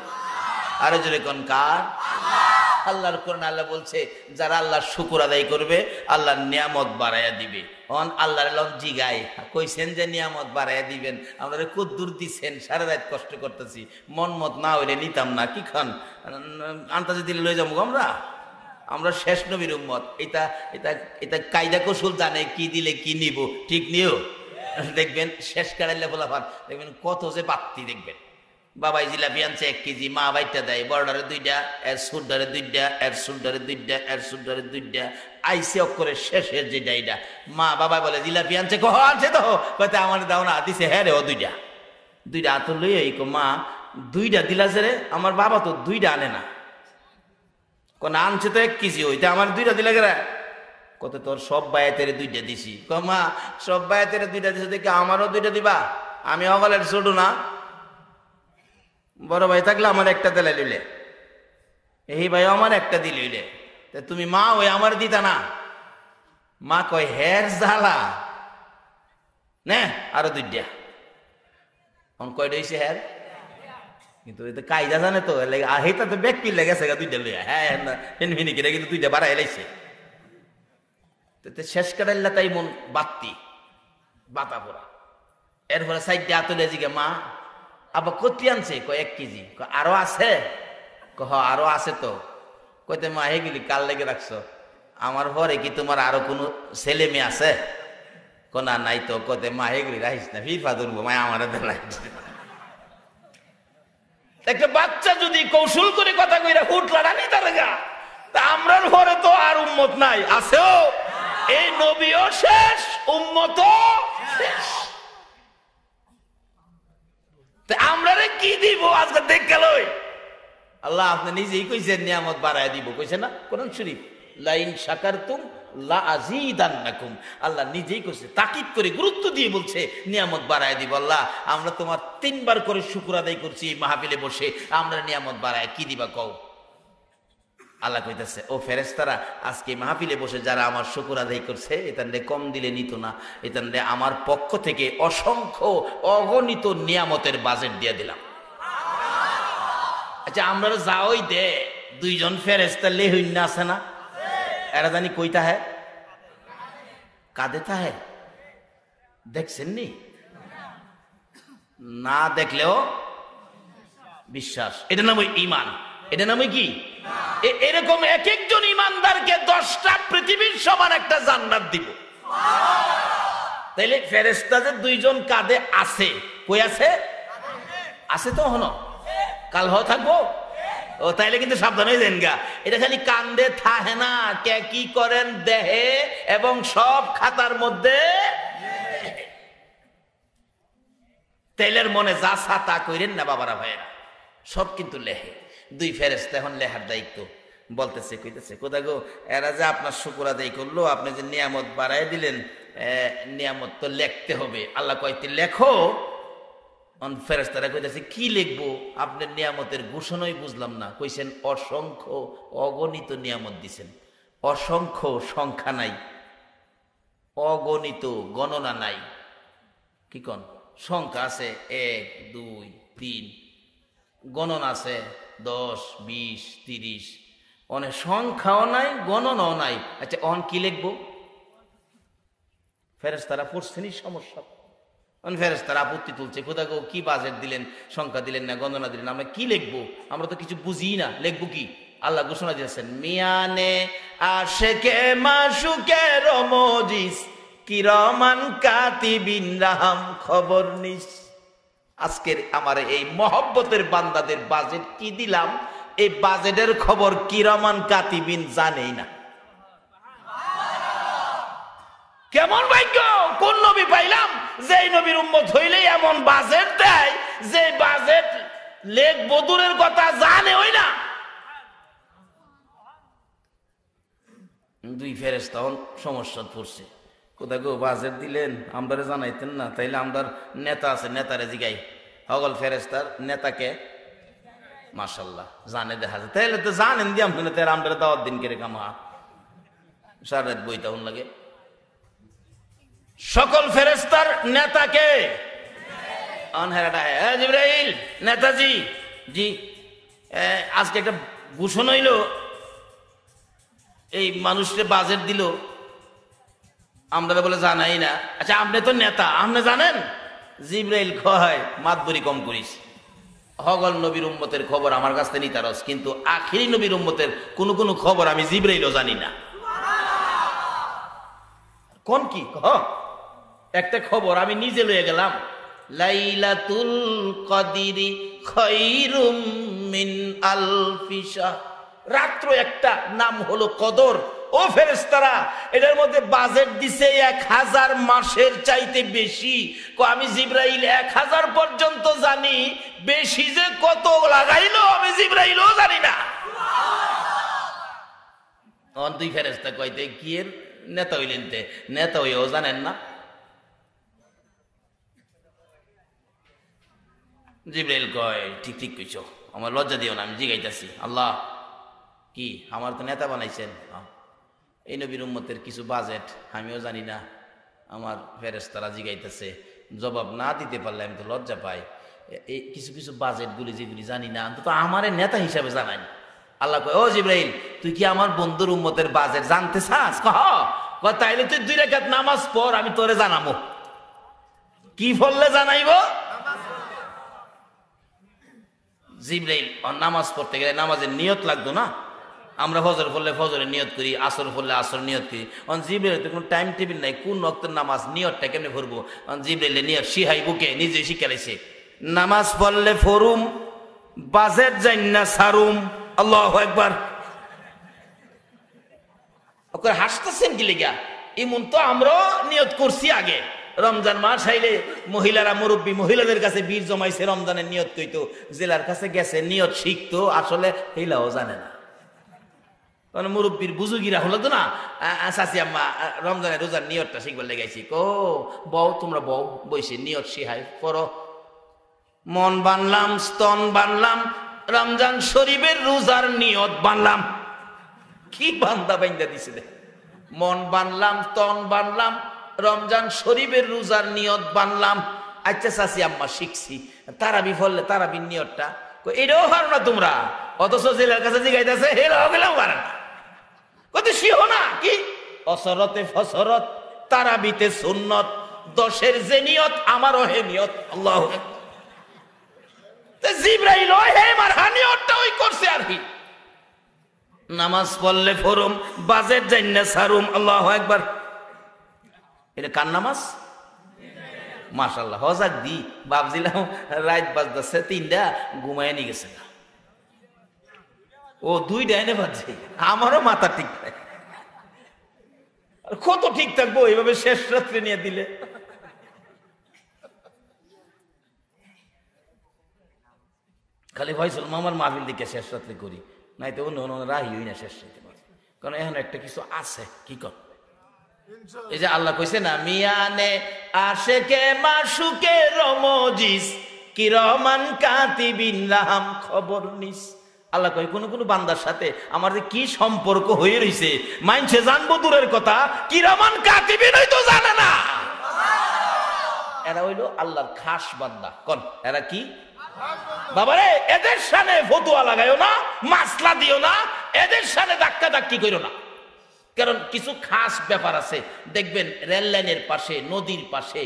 আরো জোরে কোন কার? আল্লাহর কোরআন আল্লাহ বলছে যারা আল্লাহর শুকর আদায় করবে আল্লাহর নিয়ামত বাড়াইয়া দিবে। অন আল্লাহর লম জিগায় কইছেন যে নিয়ামত বাড়াইয়া দিবেন, আমরা কদ্দুর দিচ্ছেন, সারা রাত কষ্ট করতেছি, মন মত না হইলে নিতাম না। কি খান আন্তাজে দিলে লয়ে যাবো আমরা শেষ নবীর উম্মত। এটা এটা এটা কায়দা কৌশল জানে কি দিলে কি নিব, ঠিক নিও। দেখবেন শেষ কাড়াইলে বলা ভান দেখবেন কত যে বাত্তি। দেখবেন বাবাই জিলাপি আনছে 1 কেজি, মা বাইটা দেয় বড়ডারে 2টা, এর সুডারে 2টা, এর সুডারে 2টা, এর সুডারে 2টা, আইসে অক্ষরে শেষের যে ডাইটা মা বাবা বলে জিলাপি আনছে, কহ আনছে তো কতে আমার দাও না, দিছে হ্যাঁ রে ও 2টা হাত লই মা 2টা দিলা যে রে, আমার বাবা তো 2টা আনে না, কোন আনছে তো 1 কেজি, ওইটা আমার 2টা দিলা গেরা, কত তোর সব বায়াতের 2টা দিছি। মা সব বায়াতের 2টা দিছে দেখে আমারও 2টা দিবা, আমি অগলের ছোট না, বড় ভাই থাকলে আমার একটা দিলে লইলে, এই ভাই আমার একটা দিলে, তুমি মা ওই আমার দিতা না। মা কয় হের জ্বালা নে আরো 2টা, কয়টা হয়েছে হের, কিন্তু কায়দা জানে তো হেটা তো ব্যাগ পিলে গেছে 2টা লইয়া, হ্যাঁ ফিনিকিরা কিন্তু 2টা বাড়াই লাইছে। শেষ কাটাইলা তাই মন বাত্তি বাতা পোড়া। এরপরে সাইডে আতলে জিগে মা আবার কতি আনছে, কয় 1 কেজি, আরো আছে, আরো আছে তো, কইতে মা হেগুলি কাল লেগে রাখছো, আমার পরে কি তোমার আরো কোনো ছেলে মেয়ে আছে? না নাই তো, কতে মা হেগুলি রাখিস না, ফিফা ধরবো মা আমার। একটা বাচ্চা যদি কৌশল করে কথা কইরা উঠলা না তার গা, তা আমরার পরে তো আর উম্মত নাই, আছেও এই নবীও শেষ, উম্মতও শেষ। আমরা কি দিব আজকে দেখ গেল? আল্লাহ আপনি নিজেই কইছেন নিয়ামত বাড়ায় দিব, কইছেন না কোরআন শরীফ, লাইন শাকারতুম লা আযীদান্নাকুম। আল্লাহ নিজেই কইছে, তাকিদ করে গুরুত্ব দিয়ে বলছে নিয়ামত বাড়ায় দিব। আল্লাহ আমরা তোমার 3 বার করে শুকর আদায় করছি মাহফিলে বসে, আমরা নিয়ামত বাড়ায় কি দিবা কও? আল্লাহ কইতেছে ও ফেরেশতারা আজকে মাহফিলে বসে যারা আমার শুকর আদায় করছে এতানরে কম দিলে নিত না, এতানরে আমার পক্ষ থেকে অসংখ্য অগণিত নিয়ামতের বাজেট দিয়ে দিলাম। আচ্ছা আমরা যাওই দে 2 জন ফেরেশতা লেহইন আছে না, এরা জানি কইতা হ্যাঁ কাঁদে তা হ্যাঁ, দেখছেন নি? না দেখলেও বিশ্বাস, এটা নাম ঈমান, এটা নাম কি? এরকম এক একজন ইমানদারকে 10টা পৃথিবীর সমান একটা জান্নাত দিব। তাইলে ফেরেশতাদের 2 জন কাঁধে আছে, কই আছে? আছে তো হনো কাল হ থাকবো ও, তাইলে কিন্তু সাবধান হয়ে যান গা। এটা খালি কান্দে থাহে না, কে কি করেন দেহে এবং সব খাতার মধ্যে তেলের মনে যা ছাতা কইরেন না বাবারা ভাইয়েরা, সব কিন্তু লেহে। 2 ফেরেশতা এখন লেহার দায়িত্ব, বলতেছে কইতেছে কোথা গো এরা যে আপনার শুকর আদায় করলো, আপনি যে নিয়ামত বাড়াই দিলেন, নিয়ামত তো লিখতে হবে। আল্লাহ কইতে লেখো। ফেরেশতারা কইতেছে কি লিখবো? আপনার নিয়ামতের ঘোষণাই বুঝলাম না। কইছেন অসংখ্য অগণিত নিয়ামত দিছেন, অসংখ্য সংখ্যা নাই, অগণিত গণনা নাই। কি কোন সংখ্যা আছে 1 2 3, গণনা আছে 10 20 30, অনেক সংখ্যাও নাই গণনাও নাই। আচ্ছা অন কি লিখবো? ফেরেশতারা পড়ছেনই সমস্যা, ফেরেশতারা আপত্তি তুলছে, কোথা গো কি বাজেট দিলেন, সংখ্যা দিলেন না, গণনা দিলেন, আমরা কি লিখবো? আমরা তো কিছু বুঝি না, লিখবো কি? আল্লাহ ঘোষণা দিয়েছেন মিয়ানে আশেকে মাশুকের মজিস কিরামান কাতিবিন রাহাম খবর নিস। আজকের আমার এই মহব্বতের বান্দাদের বাজেট কি দিলাম, এই বাজেটের খবর কিরামান কাতিবিন জানেই না। কেমন ভাগ্য, কোন নবী পাইলাম যে নবীর উম্মত হইলে এমন বাজেট দেয়, যে বাজেট লেখ বদুরের কথা জানে ওই না। দুই ফেরেশতা সমস্যা পড়ছে, কোথায় গো বাজেট দিলেন আমরা জানাইতেন না, তাইলে আমরার নেতা আছে নেতারে জিগাই। হগল ফেরেশতার নেতাকে মাশাআল্লাহ জানে, দেখা যায় তাইলে তো জানেন দিয়ে আমরা দাওয়াত দিন কেরে কামা সারা রাত বইটা লাগে। সকল ফেরেশতার নেতাকে জিবরাইল নেতাজি জি, আজকে একটা ভূষণ হইল, এই মানুষকে বাজেট দিল, আমরা বলে জানাই না। আচ্ছা আপনি তো নেতা, আপনি জানেন? জিবরাইল কয় মাতবরি কম করিস, হগল নবীর উম্মতের খবর আমার কাছ থেকে নিতারস, কিন্তু আখিরি নবীর উম্মতের কোন কোন খবর আমি জিবরাইলও জানি না। কোন কি একটা খবর আমি নিজে লয়ে গেলাম, লাইলাতুল কদরি খায়রুম মিন আলফি শাহর, রাত্র একটা নাম হলো কদর। ও ফেরেশতারা, এটার মধ্যে বাজেট দিছে 1000 মাসের চাইতে বেশি। আমি জিবরাইল 1000 পর্যন্ত জানি, বেশি যে কত লাগাইলো আমি জিবরাইলও জানি না। দুই ফেরেশতা কইতে কি এর নেতা হইলেন, তে নেতা হইও জানেন না? জিবরাইল কয় ঠিক ঠিক কইছো, আমার লজ্জা দিও না, আমি জিগাইতাছি। আল্লাহ কি আমার তো নেতা বানাইছেন, এই নবীর উম্মতের কিছু বাজেট আমিও জানি না, আমার ফেরেশতারা জিগাইতেছে, জবাব না দিতে পারলে আমি তো লজ্জা পাই। এই কিছু কিছু বাজেটগুলি যেগুলি জানি না, অন্তত আমার নেতা হিসাবে জানাই। আল্লাহ কয় ও জিবরাইল, তুই কি আমার বন্ধুর উম্মতের বাজেট জানতে চাস? তাইলে তুই 2 রাকাত নামাজ পড়, আমি তোরে জানাবো। কি বললে জানাইব? জিবরাইল নামাজ পড়তে গেলে নামাজের নিয়ত লাগতো না? আমরা ফজর পড়লে ফজরের নিয়ত করি, আসর পড়লে আসর নিয়ত করি। জিবরাইল তো কোনো টাইম টেবিল নাই, কোন ওয়াক্তের নামাজ নিয়তটা কেমনে পড়বো? জিবরাইল নিয়ত শিহাই বুকে নিজে শিখাইছে, নামাজ পড়লে ফরুম বাজেট জান্না সারুম। আল্লাহু আকবার। ওকে হাসতেছেন কি লেগা? এমন তো আমরা নিয়ত করছি আগে, রমজান মাস আইলে মহিলারা মুরব্বী মহিলাদের কাছে বীর জমাইছে, রমজানের নিয়ত কইতো, জেলার কাছে গেছে নিয়ত শিখতো, আসলে হেলাও জানে না। কারণ মুরব্বীর বুজুগিরা হলো তো না, চাচি আম্মা রমজানের রোজার নিয়তটা শিখবার লেগাইছি। বউ তোমরা বউ বইসে নিয়ত শিহাই পড়ো। মন বানলাম স্তন বানলাম, রমজান শরীফের রোজার নিয়ত বানলাম। কি বান্দা বাইন্দা দিছে দে, মন বানলাম স্তন বানলাম, রমজান শরীফের রোজার নিয়ত বানলাম। আচ্ছা চাচি আম্মা শিখছি, তারাবি ফললে তারাবির নিয়তটা এটাও পারো না তোমরা, অথচ জেলার কাছে জিগাইতেছে হেরাও গেলাম পারে না। কত শিহ না কি অসরতে ফসরত তারাবিতে সুন্নত, 10-এর যে নিয়ত আমারও হে নিয়ত। আল্লাহু আকবার। জিবরাইল হে মার নিয়তটা ওই করছে আর কি, নামাজ পড়লে ফরুম বাজেট জান্না সারুম। আল্লাহু আকবার। এটা কার নামাজ? মাশাআল্লাহ। হজাক দি ভাবছিলাম রাত বাজতেছে 3টা, ঘুমায় নিয়ে গেছে। ও 2টা এনে বাজছে, আমারও মাথা ঠিক নাই। কত ঠিক থাকবো এইভাবে শেষ রাত্রে নিয়ে দিলে? খালি ফয়সাল মামার মাহফিল দিকে শেষ রাত্রে করি, নাই তো অন্য রাহি হই না শেষ রাত্রে, কারণ এখন একটা কিছু আছে। কি কর এই যে আল্লাহ কইছে না, মিয়ানে আশেকে মাশুকে রমজিস কিরামান কাতিবিন রাহাম খবর নিস। আল্লাহ কয় কোন কোন বান্দার সাথে আমার যে কি সম্পর্ক হয়ে রইছে, মাইনছে জানবো দূরের কথা, কিরামান কাতিবিন হয়তো জানে না। এরা হইলো আল্লাহর খাস বান্দা। কোন এরা কি? বাবারে এদের সামনে ফতুয়া লাগাইও না, মাসলা দিও না, এদের সামনে ধাক্কা ধাক্কি করো না। কারণ কিছু খাস ব্যাপার আছে, দেখবেন রেল লাইনের পাশে, নদীর পাশে,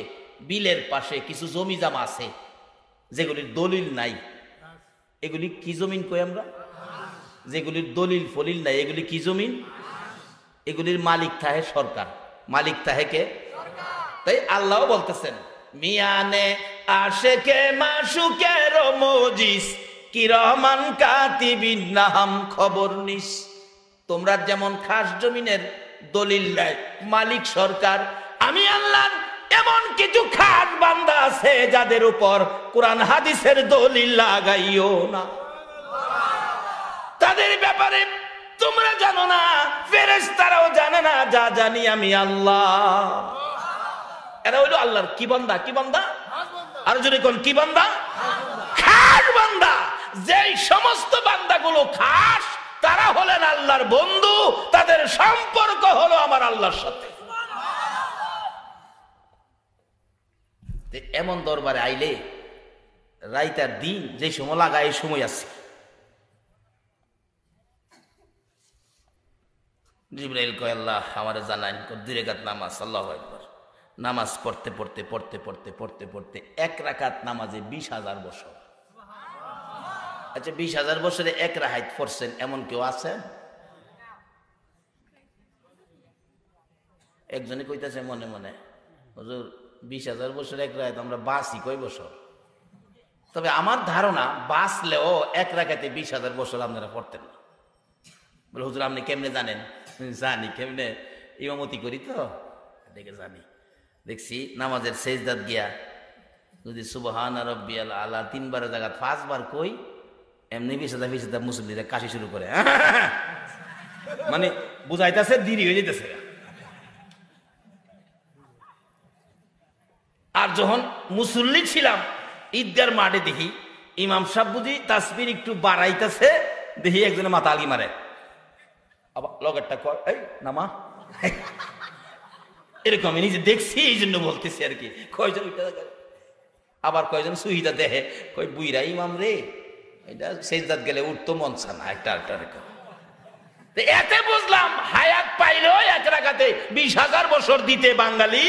বিলের পাশে কিছু জমি জামা আছে যেগুলির দলিল নাই। এগুলি কি জমিন কই আমরা? যেগুলির দলিল ফলিল নাই এগুলি কি জমিন? এগুলির মালিক থাকে সরকার। মালিক থাকে কে? তাই আল্লাহ বলতেছেন মিয়ানে আশেকে মাসুকের মজিস কিরমান কাতিবিন নাম খবর নিস। তোমরা যেমন খাস জমিনের দলিল নাই মালিক সরকার, আমি আল্লাহ এমন কিছু খাস বান্দা আছে যাদের উপর কোরআন হাদিসের দলিল লাগাইও না। তাদের ব্যাপারে তোমরা জানো না, ফেরেশতারাও জানে না যা জানি আমি আল্লাহ। এরা হইল আল্লাহর কি বান্দা? কি বান্দা? আর যদি কোন কি বান্দা? খাস বান্দা। যেই সমস্ত বান্দাগুলো খাস তারা হলেন আল্লাহর বন্ধু, তাদের সম্পর্ক হলো আমার আল্লাহর সাথে। এমন দরবারে আইলে রাইতার দিন যে সময় লাগায় এই সময় আছে। জিবরাইল কয় আল্লাহ আমারে জানান 2 রাকাত নামাজ। আল্লাহু আকবার। নামাজ পড়তে পড়তে পড়তে পড়তে পড়তে পড়তে 1 রাকাত নামাজে 20,000 বছর। আচ্ছা 20,000 বছরে 1 রাকাত পড়ছেন এমন কেউ আছেন? একজনে কইতাছে মনে মনে, হুজুর 20,000 বছর 1 রাকাত আমরা বাঁচি কয় বছর? তবে আমার ধারণা বাঁচলেও 1 রাকাতে 20,000 বছর আপনারা পড়তেন না। বলে হুজুর আপনি কেমনে জানেন? জানি কেমনে, ইমামতি করি তো দেখে জানি। দেখছি নামাজের সেজদাত গিয়া যদি সুবহানা রাব্বিয়াল আলা 3 বারের জায়গা 5 বার কই, এমনি 20,000 মুসল্লিরা কাশি শুরু করে, মানে বুঝাইতেছে দেরি হয়ে যেতেছে। আর যখন মুসল্লি ছিলাম ঈদগার মাঠে দেখি ইমাম সাহেব বুঝি তাসবির একটু বাড়াইতেছে, দেখি একজনে মাথা আলি মারে, আবার লগেরটা কয় এই নামা, এরকম আমি নিজে দেখছি এই জন্য বলতেছি আর কি। কয়জন আবার কয়জন সুহিদা দেহে কই বুইরা ইমাম রে, এটা সেজদাত গেলে উঠতো মন চা না একটা এরকম। এতে বুঝলাম হায়াত পাইলেও 1 রাকাতে 20,000 বছর দিতে বাঙালি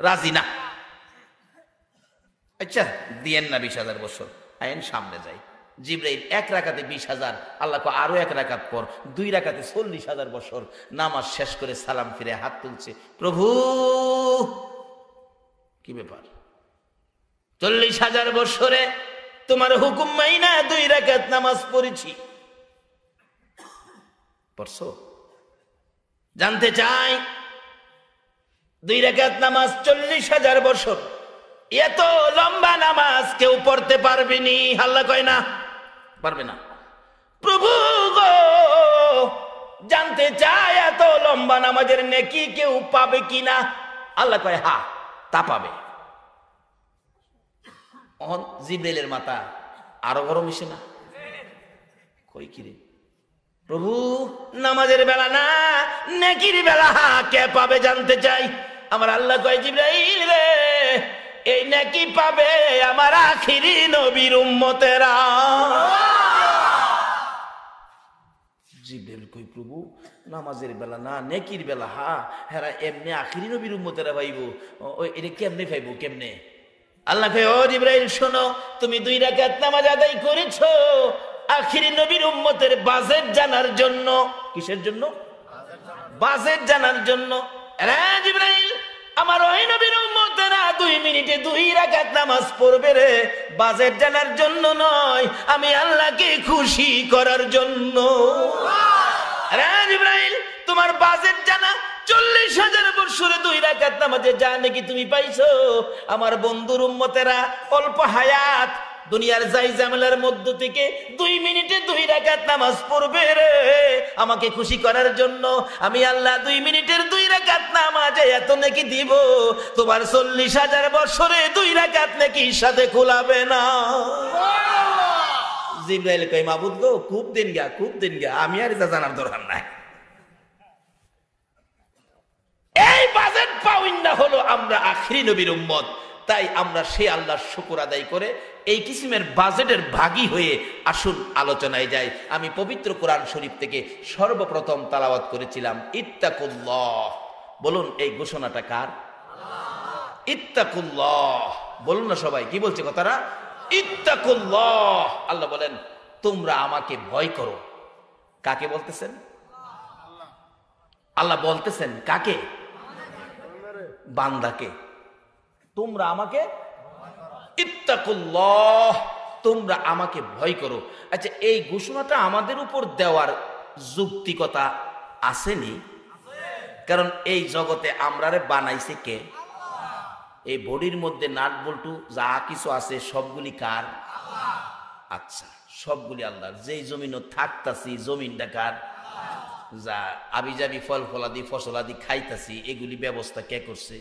রাজি না। আচ্ছা দিয়েন না 20,000 বছর, আইন সামনে যাই। জিবরাইল 1 রাকাতে 20,000, আল্লাহ কো আরো 1 রাকাত পর 2 রাকাতে 40,000 বছর। নামাজ শেষ করে সালাম ফিরে হাত তুলছে, প্রভু কি ব্যাপার? 40,000 বছরে তোমার হুকুম মাইনা 2 রাকাত নামাজ পড়েছি, পড়ছো? জানতে চাই 2 রাকাত নামাজ 40,000 বছর, এত লম্বা নামাজ কেউ পড়তে পারবে নি? আল্লাহ কয় না, পারবে না। প্রভু গো জানতে চায় এত লম্বা নামাজের নেকি কেউ পাবে কিনা? আল্লাহ কয় হ্যাঁ তা পাবে। জিবরাইলের মাথা আরো গরম হইছে না? কই কি রে প্রভু, নামাজের বেলা না নেকির বেলা কে পাবে জানতে চাই। আমার আল্লাহ কয় জিবরাইল রে, এই নেকি পাবে আমার আখিরি নবীর উম্মতেরা। জিবরাইল কই প্রভু নামাজের বেলা না নেকির বেলা হেরা এমনি আখিরি নবীর উম্মতেরা পাইব, এটা কেমনে পাইব কেমনে? আল্লাহ কয় ও জিবরাইল শোনো, তুমি 2 রাকাত নামাজ আদায় করেছো আখিরি নবীর উম্মতের বাজেট জানার জন্য। কিসের জন্য? বাজেট জানার জন্য। জিবরাইল আমার ওই নবীর উম্মতেরা 2 মিনিটে 2 রাকাত নামাজ পড়বে রে, বাজেট জানার জন্য নয়, আমি আল্লাহকে খুশি করার জন্য। জিবরাইল তোমার বাজেট জানা 40,000 বছরে 2 রাকাত নামাজে যা নাকি তুমি পাইছো, আমার বন্ধুর উম্মতেরা অল্প হায়াত দুনিয়ার যাই ঝামেলার মধ্য থেকে 2 মিনিটে 2 রাকাত নামাজ পড়বে রে, আমাকে খুশি করার জন্য আমি আল্লাহ 2 মিনিটের 2 রাকাত নামাজে এত নেকি দিব, তোমার 40,000 বছরে 2 রাকাত নেকির সাথে কুলাবে না। জিবরাইল কই মাবুদ গো খুব দিন গা, খুব দিন গা, আমি আর এটা জানার দরকার নাই। এই বাজেট পাউইন না হলো আমরা আখিরি নবীর উম্মত, তাই আমরা সেই আল্লাহর শুকর আদায় করে এই কিসিমের বাজেটের ভাগী হয়ে আসুন আলোচনায় যাই। আমি পবিত্র কোরআন শরীফ থেকে সর্বপ্রথম তেলাওয়াত করেছিলাম ইত্তাকুল্লাহ। বলুন এই ঘোষণাটা কার? ইত্তাকুল্লাহ বলুন না সবাই, কি বলছে কথাটা? ইত্তাকুল্লাহ। আল্লাহ বলেন তোমরা আমাকে ভয় করো, কাকে বলতেছেন? আল্লাহ বলতেছেন কাকে? বান্দাকে। তোমরা আমাকে ইত্তাকুল্লাহ, তোমরা আমাকে ভয় করো। আচ্ছা, এই ঘোষণাটা আমাদের উপর দেওয়ার যৌক্তিকতা আসেনি? কারণ এই জগতে আমরারে বানাইছে কে? এই বডির মধ্যে নাট বল্টু যা কিছু আছে সবগুলি কার? আচ্ছা, সবগুলি আল্লাহর। যেই জমিনও থাকতাছি জমিনটা কার? যা আবিজাবি ফল ফলাদি ফসলাদি খাইতাছি এগুলি ব্যবস্থা কে করছে?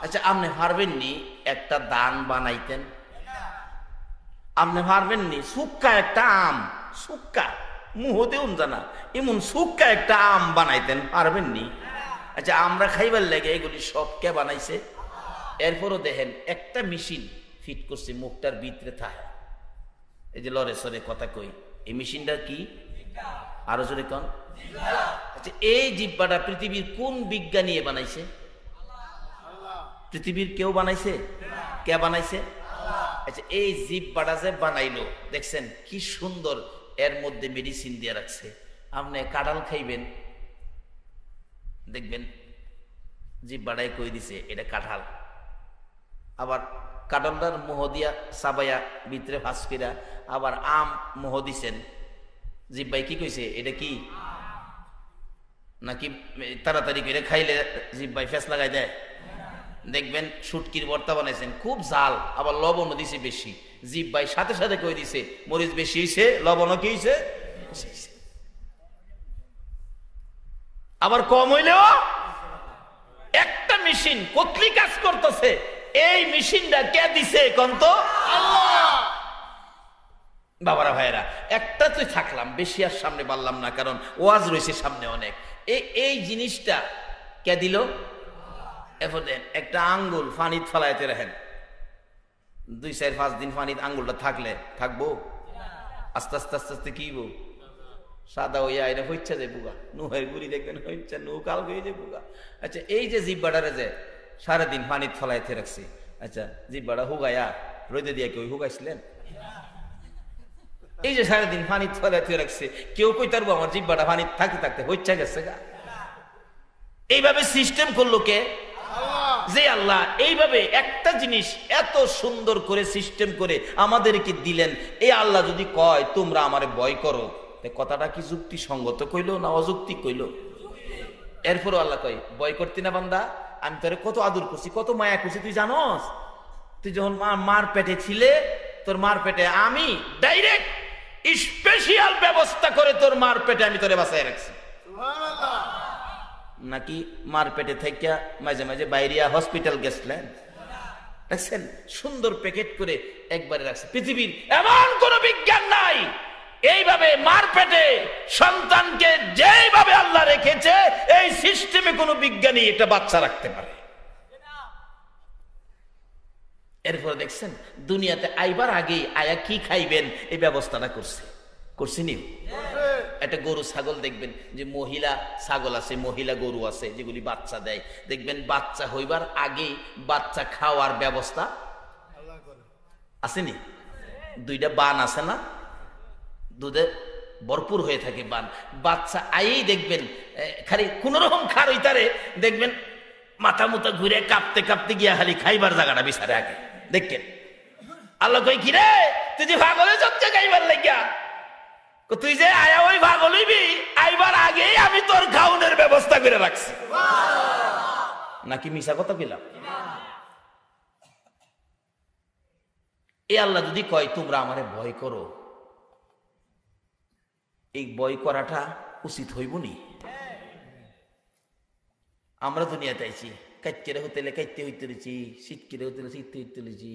আচ্ছা, আপনি পারবেননি একটা দান বানাইতেন? আপনি পারবেননি সুক্কা একটা আম, সুক্কা মুহ দেউন জানা এমন সুক্কা একটা আম বানাইতেন? পারবেননি? আচ্ছা, আমরা খাইবার লাগে এগুলি সব কে বানাইছে? এরপরও দেখেন একটা মেশিন ফিট করছে মুখটার ভিতরে থাকে। এই যে লরে সরে কথা কই, এই মেশিনটা কি? আরো জোরে কন। আচ্ছা, এই জিহ্বাটা পৃথিবীর কোন বিজ্ঞানী বানাইছে? পৃথিবীর কেউ বানাইছে? কে বানাইছে? আচ্ছা, এই জিহ্বাটা যে বানাইলো দেখছেন কি সুন্দর, এর মধ্যে মেডিসিন দিয়ে রাখছে। আপনি কাঁঠাল খাইবেন, দেখবেন জিহ্বাটায় কই দিছে এটা কাঁঠাল। আবার কাঁঠালটার মোহ দিয়া সাবাইয়া ভিতরে ভাস কইরা আবার আম মোহ দিছেন, জিহ্বাই কি কইছে এটা কি? নাকি তাড়াতাড়ি করে খাইলে জিহ্বাই ফেস লাগাই দেয়? দেখবেন শুটকির ভর্তা বানাইছেন, খুব ঝাল, আবার লবণও দিছে বেশি, জিহ্বাই সাথে সাথে কই দিছে মরিচ বেশি হইছে, লবণও কি হইছে? আবার কম হইলেও একটা মেশিন কতলি কাজ করতেছে। এই মেশিনটা কে দিছে কোন তো? আল্লাহ। বাবারা ভাইরা, একটা তুই থাকলাম, বেশি আর সামনে পারলাম না কারণ ওয়াজ রয়েছে সামনে অনেক। এই জিনিসটা কে দিল? এরপর দেন একটা আঙ্গুল ফানিত ফালাইতে রাখেন, 2-4-5 দিন ফানিত আঙ্গুলটা থাকলে থাকবো? আস্তে আস্তে আস্তে আস্তে কি সাদা হইয়া এটা হইচ্ছে যে বুগা, নুহের গুড়ি দেখবেন হইচ্ছে, নু কাল হয়ে যে বুগা। আচ্ছা, এই যে জিহ্বাটারে যে সারাদিন পানিত ফলাইতে রাখছি, আচ্ছা জিহ্বাটা হুগাইয়া রোদে দিয়ে কেউ হুগাইছিলেন? এই যে সারাদিন পানিত ফলাইতে রাখছে, কেউ কই তারবো আমার জিহ্বাটা পানিত থাকতে থাকতে হইচ্ছে গেছে গা? এইভাবে সিস্টেম করলো কে? যে আল্লাহ এইভাবে একটা জিনিস এত সুন্দর করে সিস্টেম করে আমাদেরকে দিলেন। এই আল্লাহ যদি কয় তোমরা আমারে ভয় করো, কথাটা কি যুক্তিসঙ্গত কইলো না অযৌক্তিক কইলো? এরপরও আল্লাহ কয় ভয় করতি না বান্দা, আমি তোরে কত আদর করছি, কত মায়া করছি তুই জানোস? তুই যখন মার পেটে ছিলে, তোর মার পেটে আমি ডাইরেক্ট স্পেশাল ব্যবস্থা করে তোর মার পেটে আমি তোরে বাঁচাই রাখছি। নাকি মার পেটে থেকে মাঝে মাঝে বাইরিয়া হসপিটাল গেছিলেন? দেখছেন সুন্দর প্যাকেট করে একবারে রাখছে। পৃথিবীর এমন কোন বিজ্ঞান নাই এইভাবে মার পেটে সন্তানকে যেভাবে আল্লাহ রেখেছে এই সিস্টেমে কোন বিজ্ঞানী একটা বাচ্চা রাখতে পারে। এরপরে দেখছেন দুনিয়াতে আইবার আগে আয়া কি খাইবেন এই ব্যবস্থাটা করছিনি। একটা গরু ছাগল দেখবেন যে মহিলা ছাগল আছে, মহিলা গরু আছে যেগুলি বাচ্চা দেয়, দেখবেন বাচ্চা হইবার আগে বাচ্চা খাওয়ার ব্যবস্থা আসেনি? 2টা বান আছে না, দুধে ভরপুর হয়ে থাকে বান। বাচ্চা আইই দেখবেন খালি কোন রকম খার হইতারে দেখবেন মাথা মুথা ঘুরে কাঁপতে কাঁপতে গিয়া খালি খাইবার জায়গাটা বিচারে আগে দেখেন। আল্লাহ কই কি রে তুই যে পাগলে চচ্ছে খাইবার লাগিয়া, তুই যে আয়া ওই পাগল হইবি আইবার আগে আমি তোর খাউনের ব্যবস্থা করে রাখছি। নাকি মিশা কথা কইলাম? এই আল্লাহ যদি কয় তোমরা আমারে ভয় করো, এই ভয় করাটা উচিত হইব নি? আমরা দুনিয়াতে আইছি, কাইতেরে হতেলে কাইতে হইতেছি, শীতকেরে হতেলে শীত হইতেছি,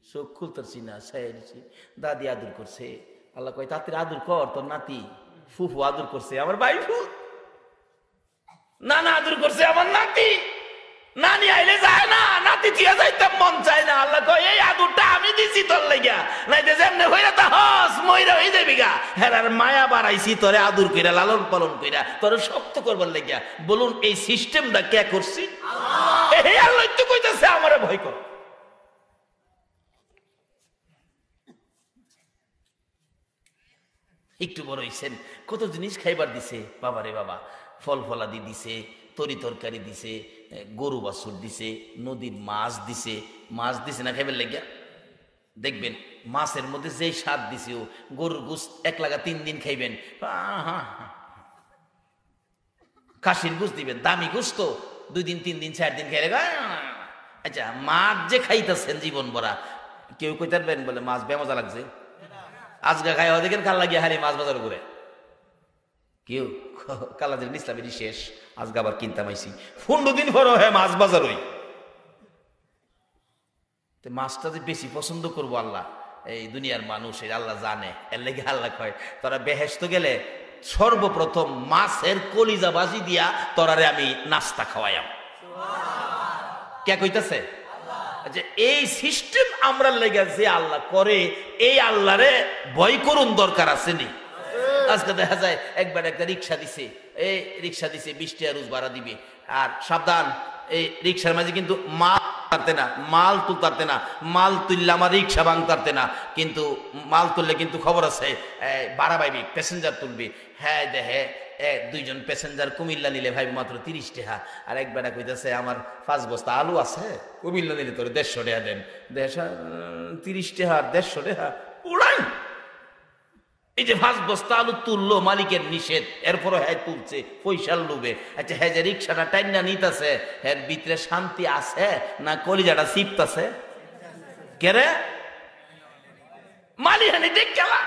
চোখ খুলতেছি না, ছাইছি, দাদি আদর করছে। আল্লাহ কয় তাড়াতাড়ি আদর কর, তোর নাতি ফুফু আদর করছে, আমার ভাই ফু নানা আদর করছে, আমার নাতি নানি আইলে যায় না, নাতি দিয়া যাইতাম মন চায় না। আল্লাহ কয় এই আদরটা আমি দিছি তোর লাগিয়া, নাইতে যেমনে হইরা তা হস মইরা হয়ে যাবি গা। হেরার মায়া বাড়াইছি তোরে আদর কইরা লালন পালন কইরা তোরে শক্ত করবার লাগিয়া। বলুন এই সিস্টেমটা কে করছি? এই আল্লাহ তো কইতাছে আমারে ভয় কর। একটু বড় হইছেন, কত জিনিস খাইবার দিছে বাবারে বাবা, ফল ফলাদি দিছে, তরি তরকারি দিছে, গরু বাছুর দিছে, নদীর মাছ দিছে না খাইবার লেগা। দেখবেন মাছের মধ্যে যেই স্বাদ দিছে, ও গরুর গোস্ত এক লাগা 3 দিন খাইবেন, খাসির গোস্ত দিবেন, দামি গোস্ত 2 দিন 3 দিন 4 দিন খাইলে। আচ্ছা, মাছ যে খাইতেছেন জীবন ভরা, কেউ কইতে পারবেন বলে মাছ বেমজা লাগছে? আজকে খাই দেখেন কাল লাগিয়ে হারি মাছ বাজার করে কেউ কালাদের ইসলামেরই শেষ, আজকে আবার কিনতাম আইসি 15 দিন পর হ্যাঁ মাছ বাজার হই। মাছটা যে বেশি পছন্দ করবো আল্লাহ, এই দুনিয়ার মানুষ আল্লাহ জানে, এর লেগে আল্লাহ কয় তোরা বেহেশত গেলে সর্বপ্রথম মাছের কলিজা বাজি দিয়া তোরারে আমি নাস্তা খাওয়াইম। কে কইতাছে? যে এই সিস্টেম আমরা লেগে যে আল্লাহ করে, এই আল্লাহরে ভয় করুন দরকার আছে নি? আজকে দেখা যায় একবার একটা রিক্সা দিছে, এই রিক্সা দিছে 20 টাকা রোজ ভাড়া দিবে, আর সাবধান এই রিক্সার মাঝে কিন্তু মাল তুলতে না, মাল তুললে আমার রিক্সা ভাঙতে না, কিন্তু মাল তুললে কিন্তু খবর আছে ভাড়া পাইবি, প্যাসেঞ্জার তুলবি। হ্যাঁ দেখে 2 জন প্যাসেঞ্জার কুমিল্লা নিলে ভাই মাত্র 30 টাকা, আর এক বেটা কইতেছে আমার 5 বস্তা আলু আছে, কুমিল্লা নিলে তোর 150 টাকা দেন। 30 টাকা আর 150 টাকা উড়াই। এই যে 5 বস্তা আলু তুললো, মালিকের নিষেধ, এরপরও হ্যাঁ তুলছে পয়সার লোভে। আচ্ছা হ্যাঁ যে রিক্সাটা টাইনা নিতেছে, হ্যাঁ ভিতরে শান্তি আছে না কলিজাটা চিপতাছে? কেরে মালি হানি দেখ গেলা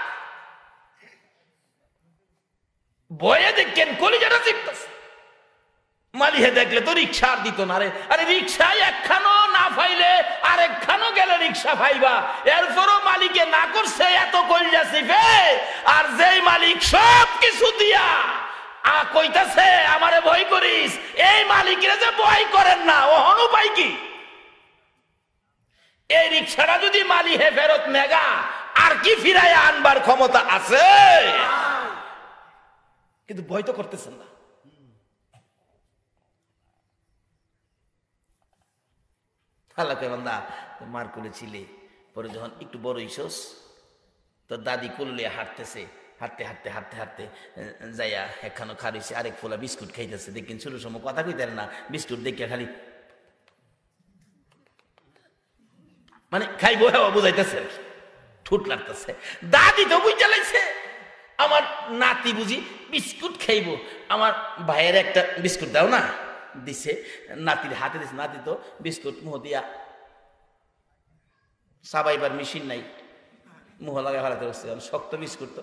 বয়ে দেখেন কলিজাটা চিপতাছে। মালিহে দেখলে তো রিক্সা আর দিত না রে। আরে রিক্সায় একখানো না পাইলে আরেকখানো গেলে রিক্সা পাইবা, এরপরও মালিকে না করছে এত কলিজা চিপে, আর যেই মালিক সব কিছু দিয়া কইতাছে আমারে ভয় করিস, এই মালিকের যে ভয় করেন না, ওহন উপায় কি? এই রিক্সাটা যদি মালিহে ফেরত নেগা, আর কি ফিরায় আনবার ক্ষমতা আছে? কিন্তু ভয় তো করতেছেন না। মার করেছিলে, পরে যখন একটু বড় হইছস, তোর দাদি কোলে হাঁটতেছে, হাঁটতে হাঁটতে হাঁটতে হাঁটতে যাইয়া একখানো খারিছে, আরেক ফোলা বিস্কুট খাইতেছে। দেখেন ছোট সময় কথা কইতে না, বিস্কুট দেখিয়া খালি মানে খাইবো হ্যাঁ বুঝাইতেছে, ঠুট লাগতেছে। দাদি তো বুঝতে লাগছে আমার নাতি বুঝি বিস্কুট খাইবো, আমার ভাইয়ের একটা বিস্কুট দাও না, দিছে নাতির হাতে দিছে। নাতি তো বিস্কুট মুহ দিয়া সাবাইবার মেশিন নাই, মুহ লাগাই হারাতে বসছে, শক্ত বিস্কুট তো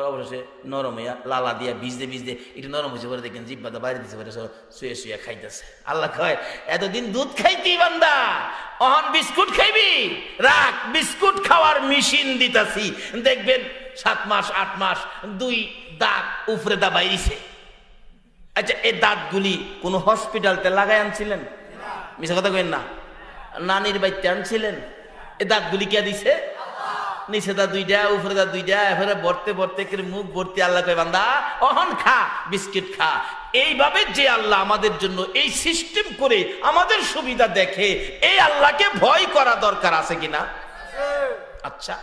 অবশেষে নরম হইয়া লালা দিয়া ভিজতে ভিজতে একটু নরম হয়েছে, পরে দেখেন জিব্বাটা বাইরে দিতে পারে, শুয়ে শুয়ে খাইতেছে। আল্লাহ কয় এতদিন দুধ খাইতি বান্দা, অহন বিস্কুট খাইবি, রাখ বিস্কুট খাওয়ার মেশিন দিতাছি। দেখবেন 7 মাস 8 মাস 2 দাঁত উপরে দা বাইরিছে। আচ্ছা এই দাঁতগুলি কোন হসপিটালতে লাগাই আনছিলেন? মিছা কথা কইেন না, নানির বাড়িতে আনছিলেন? এই দাঁতগুলি কে দিছে? নিচে দা 2টা, উপরে দা 2টা, এবারে ভরতে ভরতে মুখ ভর্তি। আল্লাহ কয় বান্দা অহন খা, বিস্কিট খা। এইভাবে যে আল্লাহ আমাদের জন্য এই সিস্টেম করে আমাদের সুবিধা দেখে, এই আল্লাহকে ভয় করা দরকার আছে কিনা? আচ্ছা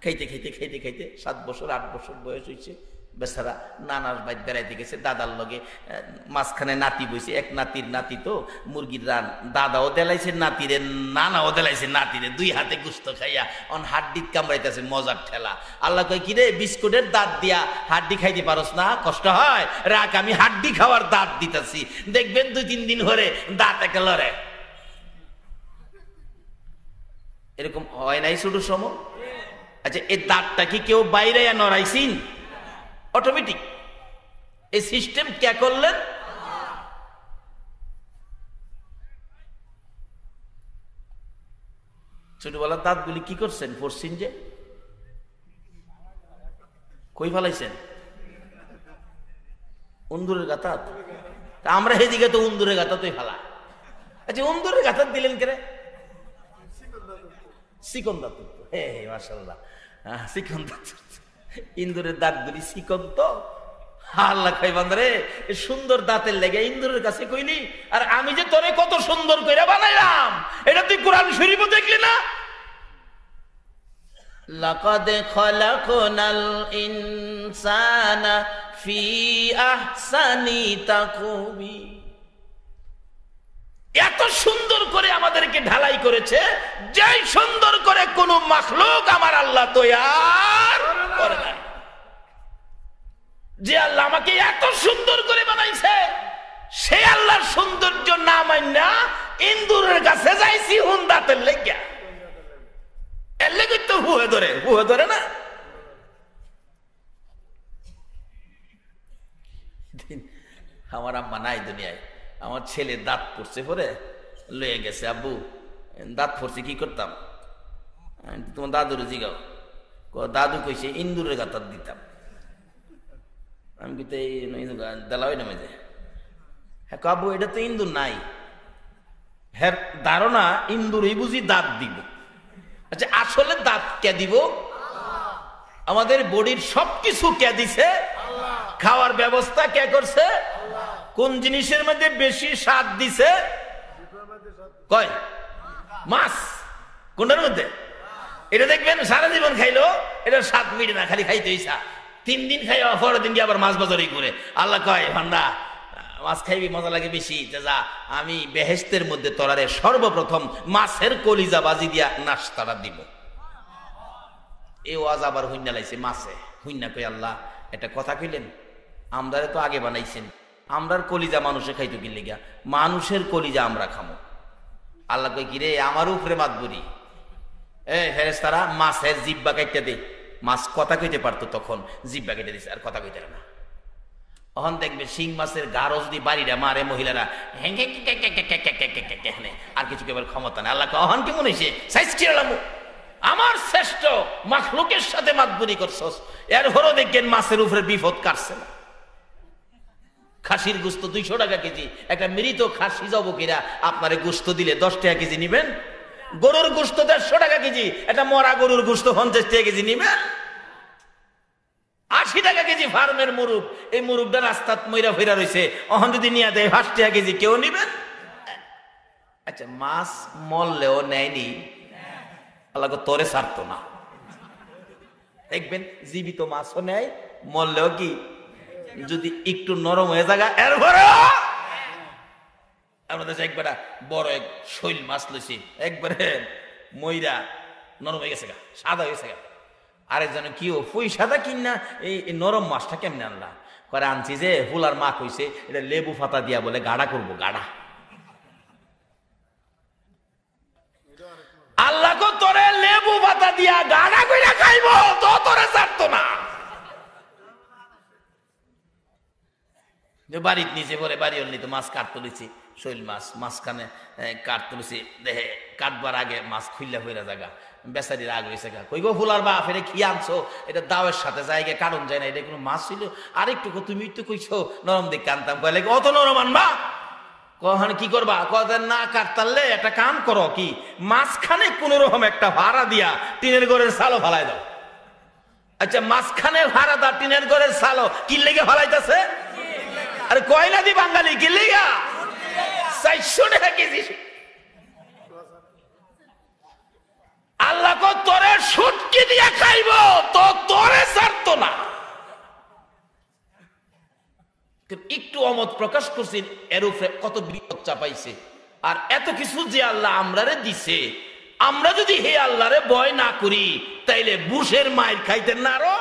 খাইতে খাইতে খাইতে খাইতে 7 বছর 8 বছর বয়স হয়েছে, বেচারা নানার বাইর বেড়াইতে গেছে দাদার লগে, মাঝখানে নাতি বইছে। এক নাতির নাতি তো মুরগির রান, দাদাও দেলাইছে নাতিরে, নানাও দেলাইছে নাতিরে, 2 হাতে গুস্ত খাইয়া অন হাড্ডিত কামড়াইতেছে, মজার ঠেলা। আল্লাহ কয় কি রে, বিস্কুটের দাঁত দিয়া হাড্ডি খাইতে পারস না? কষ্ট হয়, রাখ আমি হাড্ডি খাওয়ার দাঁত দিতেছি। দেখবেন 2-3 দিন ধরে দাঁত একে লড়ে। এরকম হয় নাই ছোট সময়? আচ্ছা এই দাঁতটা কি কেউ বাইরে নড়াইছিন? অটোমেটিক এই সিস্টেম কে করলেন? ছোটবেলার দাঁতগুলি কি করছেন? পড়ছেন যে কই ফেলাইছেন? উন্দুরের গাতাত। আমরা এদিকে তো উন্দুরের গাতাতই ফেলা। আচ্ছা উন্দুরের গাতাত দিলেন কেন? চিকন দাঁত। হ্যাঁ মাশাআল্লাহ, চিকন দাঁত। ইন্দুরের দাঁতগুলি চিকন তো। আল্লাহ কই বান্দারে সুন্দর দাঁতের লেগে ইন্দুরের কাছে কইলি, আর আমি যে তোরে কত সুন্দর কইরা বানাইলাম, এটা তুই কোরআন শরীফে দেখলি না? লাকাদ খালাকনাল ইনসানা ফি আহসানি তাকওয়িম। এত সুন্দর করে আমাদেরকে ঢালাই করেছে, যে সুন্দর করে কোন মাখলুক আমার আল্লাহ তৈয়ার করে নাই। যে আল্লাহ আমাকে এত সুন্দর করে বানাইছে, সে আল্লাহর সৌন্দর্য না মাইনা ইন্দুরের কাছে যাইছি হুন্দাতের লেগিয়া। এর লেগে তো হুয়ে ধরে না। আমার আম্মা নাই দুনিয়ায়, আমার ছেলে দাঁত পড়ছে পরে লয়ে গেছে, আব্বু দাঁত পড়ছে কি করতাম? তোমার দাদুর জিগাও। দাদু কইছে ইন্দুরের গাতার দিতাম। আমি কিন্তু এই দেলাওই নামে যে, হ্যাঁ আব্বু এটা তো ইন্দুর নাই। হ্যাঁ ধারণা ইন্দুরই বুঝি দাঁত দিব। আচ্ছা আসলে দাঁত কে দিব? আমাদের বডির সবকিছু কে দিছে? খাওয়ার ব্যবস্থা কে করছে? কোন জিনিসের মধ্যে বেশি স্বাদ দিছে? কয় মাছ। কোনটার মধ্যে? এটা দেখবেন সারা জীবন খাইলো এটা স্বাদ মিটে না, খালি খাইতে ইচ্ছা। 3 দিন খাই, পরের দিন গিয়ে আবার মাছ বাজারই করে। আল্লাহ কয় ভান্ডা মাছ খাইবি, মজা লাগে বেশি, যা আমি বেহেশতের মধ্যে তোরারে সর্বপ্রথম মাছের কলিজা বাজি দিয়া নাশতাটা দিব। এই ওয়াজ আবার হুইন্না লাইছে মাছে। হুইন্না কই আল্লাহ একটা কথা কইলেন, আমরারে তো আগে বানাইছেন, আমরার কলিজা মানুষে খাইতো কি লিগা? মানুষের কলিজা আমরা খামো। আল্লাহ কই কি রে, আমার উপরে মাতবুরি। ফেরেশতারা মাছের জিব্বা কাইটা দে। মাছ কথা কইতে পারতো তখন, জিব্বা কেটে দিছে, আর কথা কইতে না। তখন দেখবে শিং মাছের গাঢ় যদি বাড়িটা মারে মহিলারা, আর কিছু কেবল ক্ষমতা নেই। আল্লাহ অহন কেমন হয়েছে? আমার শ্রেষ্ঠ মাখলুকের সাথে মাতবুরি করছস, এর হরো দেখবেন মাছের উপরে বিপদ কাটছে না। খাসির গোস্ত 200 টাকা কেজি, একটা মৃত খাসি জবকিরা আপনারে গোস্ত দিলে 10 টাকা কেজি নিবেন? গরুর গোস্ত 150 টাকা কেজি, একটা মরা গরুর গোস্ত 50 টাকা কেজি নিবেন? 80 টাকা কেজি ফার্মের মুরুগ, এই মুরুগটা রাস্তাত মইরা ফিরা রয়েছে, অহন যদি নিয়ে দেয় 5 টাকা কেজি, কেউ নিবেন? আচ্ছা মাছ মরলেও নেয়নি, আল্লাহ তোরে ছাড়তো না। দেখবেন জীবিত মাছও নেয়, মরলেও কি যদি একটু নরম হয়ে যাগা এরপরে আমাদের একবারে বড় এক শৈল মাছ লইছি, একবারে মইরা নরম হয়ে গেছে গা, সাদা হয়ে গেছে গা। আরেকজন কি ও ফুই সাদা কিনা এই নরম মাছটা কেমনে আনলা? করে আনছি যে ফুলার মা কইছে এটা লেবু পাতা দিয়া বলে গাড়া করবো, গাড়া। আল্লাহ কো তোরে লেবু পাতা দিয়া গাড়া কইরা খাইবো, তো তোরে ছাড়তো না। বাড়ির নিচে পরে বাড়ি অন্য তো মাছ কাট তুলেছি, শৈল মাছ মাঝখানে কাট তুলেছি, দেখে কাটবার আগে মাছ খুললা হইরা জায়গা, বেচারির আগ হয়েছে গা। কই গো ফুলার বাপ এটা কি আনছো? এটা দাওয়ের সাথে জায়গা কারণ যায় না, এটা কোনো মাছ ছিল? আরেকটু তুমি একটু কইছো নরম দিকে আনতাম। কইলে অত নরম আনবা? কখন কি করবা? কদের না কাটতারলে একটা কাম করো, কি মাঝখানে কোন রকম একটা ভাড়া দিয়া টিনের ঘরের সালো ফালাই দাও। আচ্ছা মাঝখানে ভাড়া দা টিনের ঘরের সালো কি লেগে ফালাইতেছে? আরে কয়লা দি বাঙালি কি লেগা 400 টাকা কেজি। আল্লাহ কো তোরে সুটকি দিয়া খাইব, তো তোরে ছাড়তো না। একটু অমত প্রকাশ করছি, এর উপরে কত বিপদ চাপাইছে। আর এত কিছু যে আল্লাহ আমরারে দিছে, আমরা যদি হে আল্লাহরে ভয় না করি তাইলে বুশের মায়ের খাইতে না আরো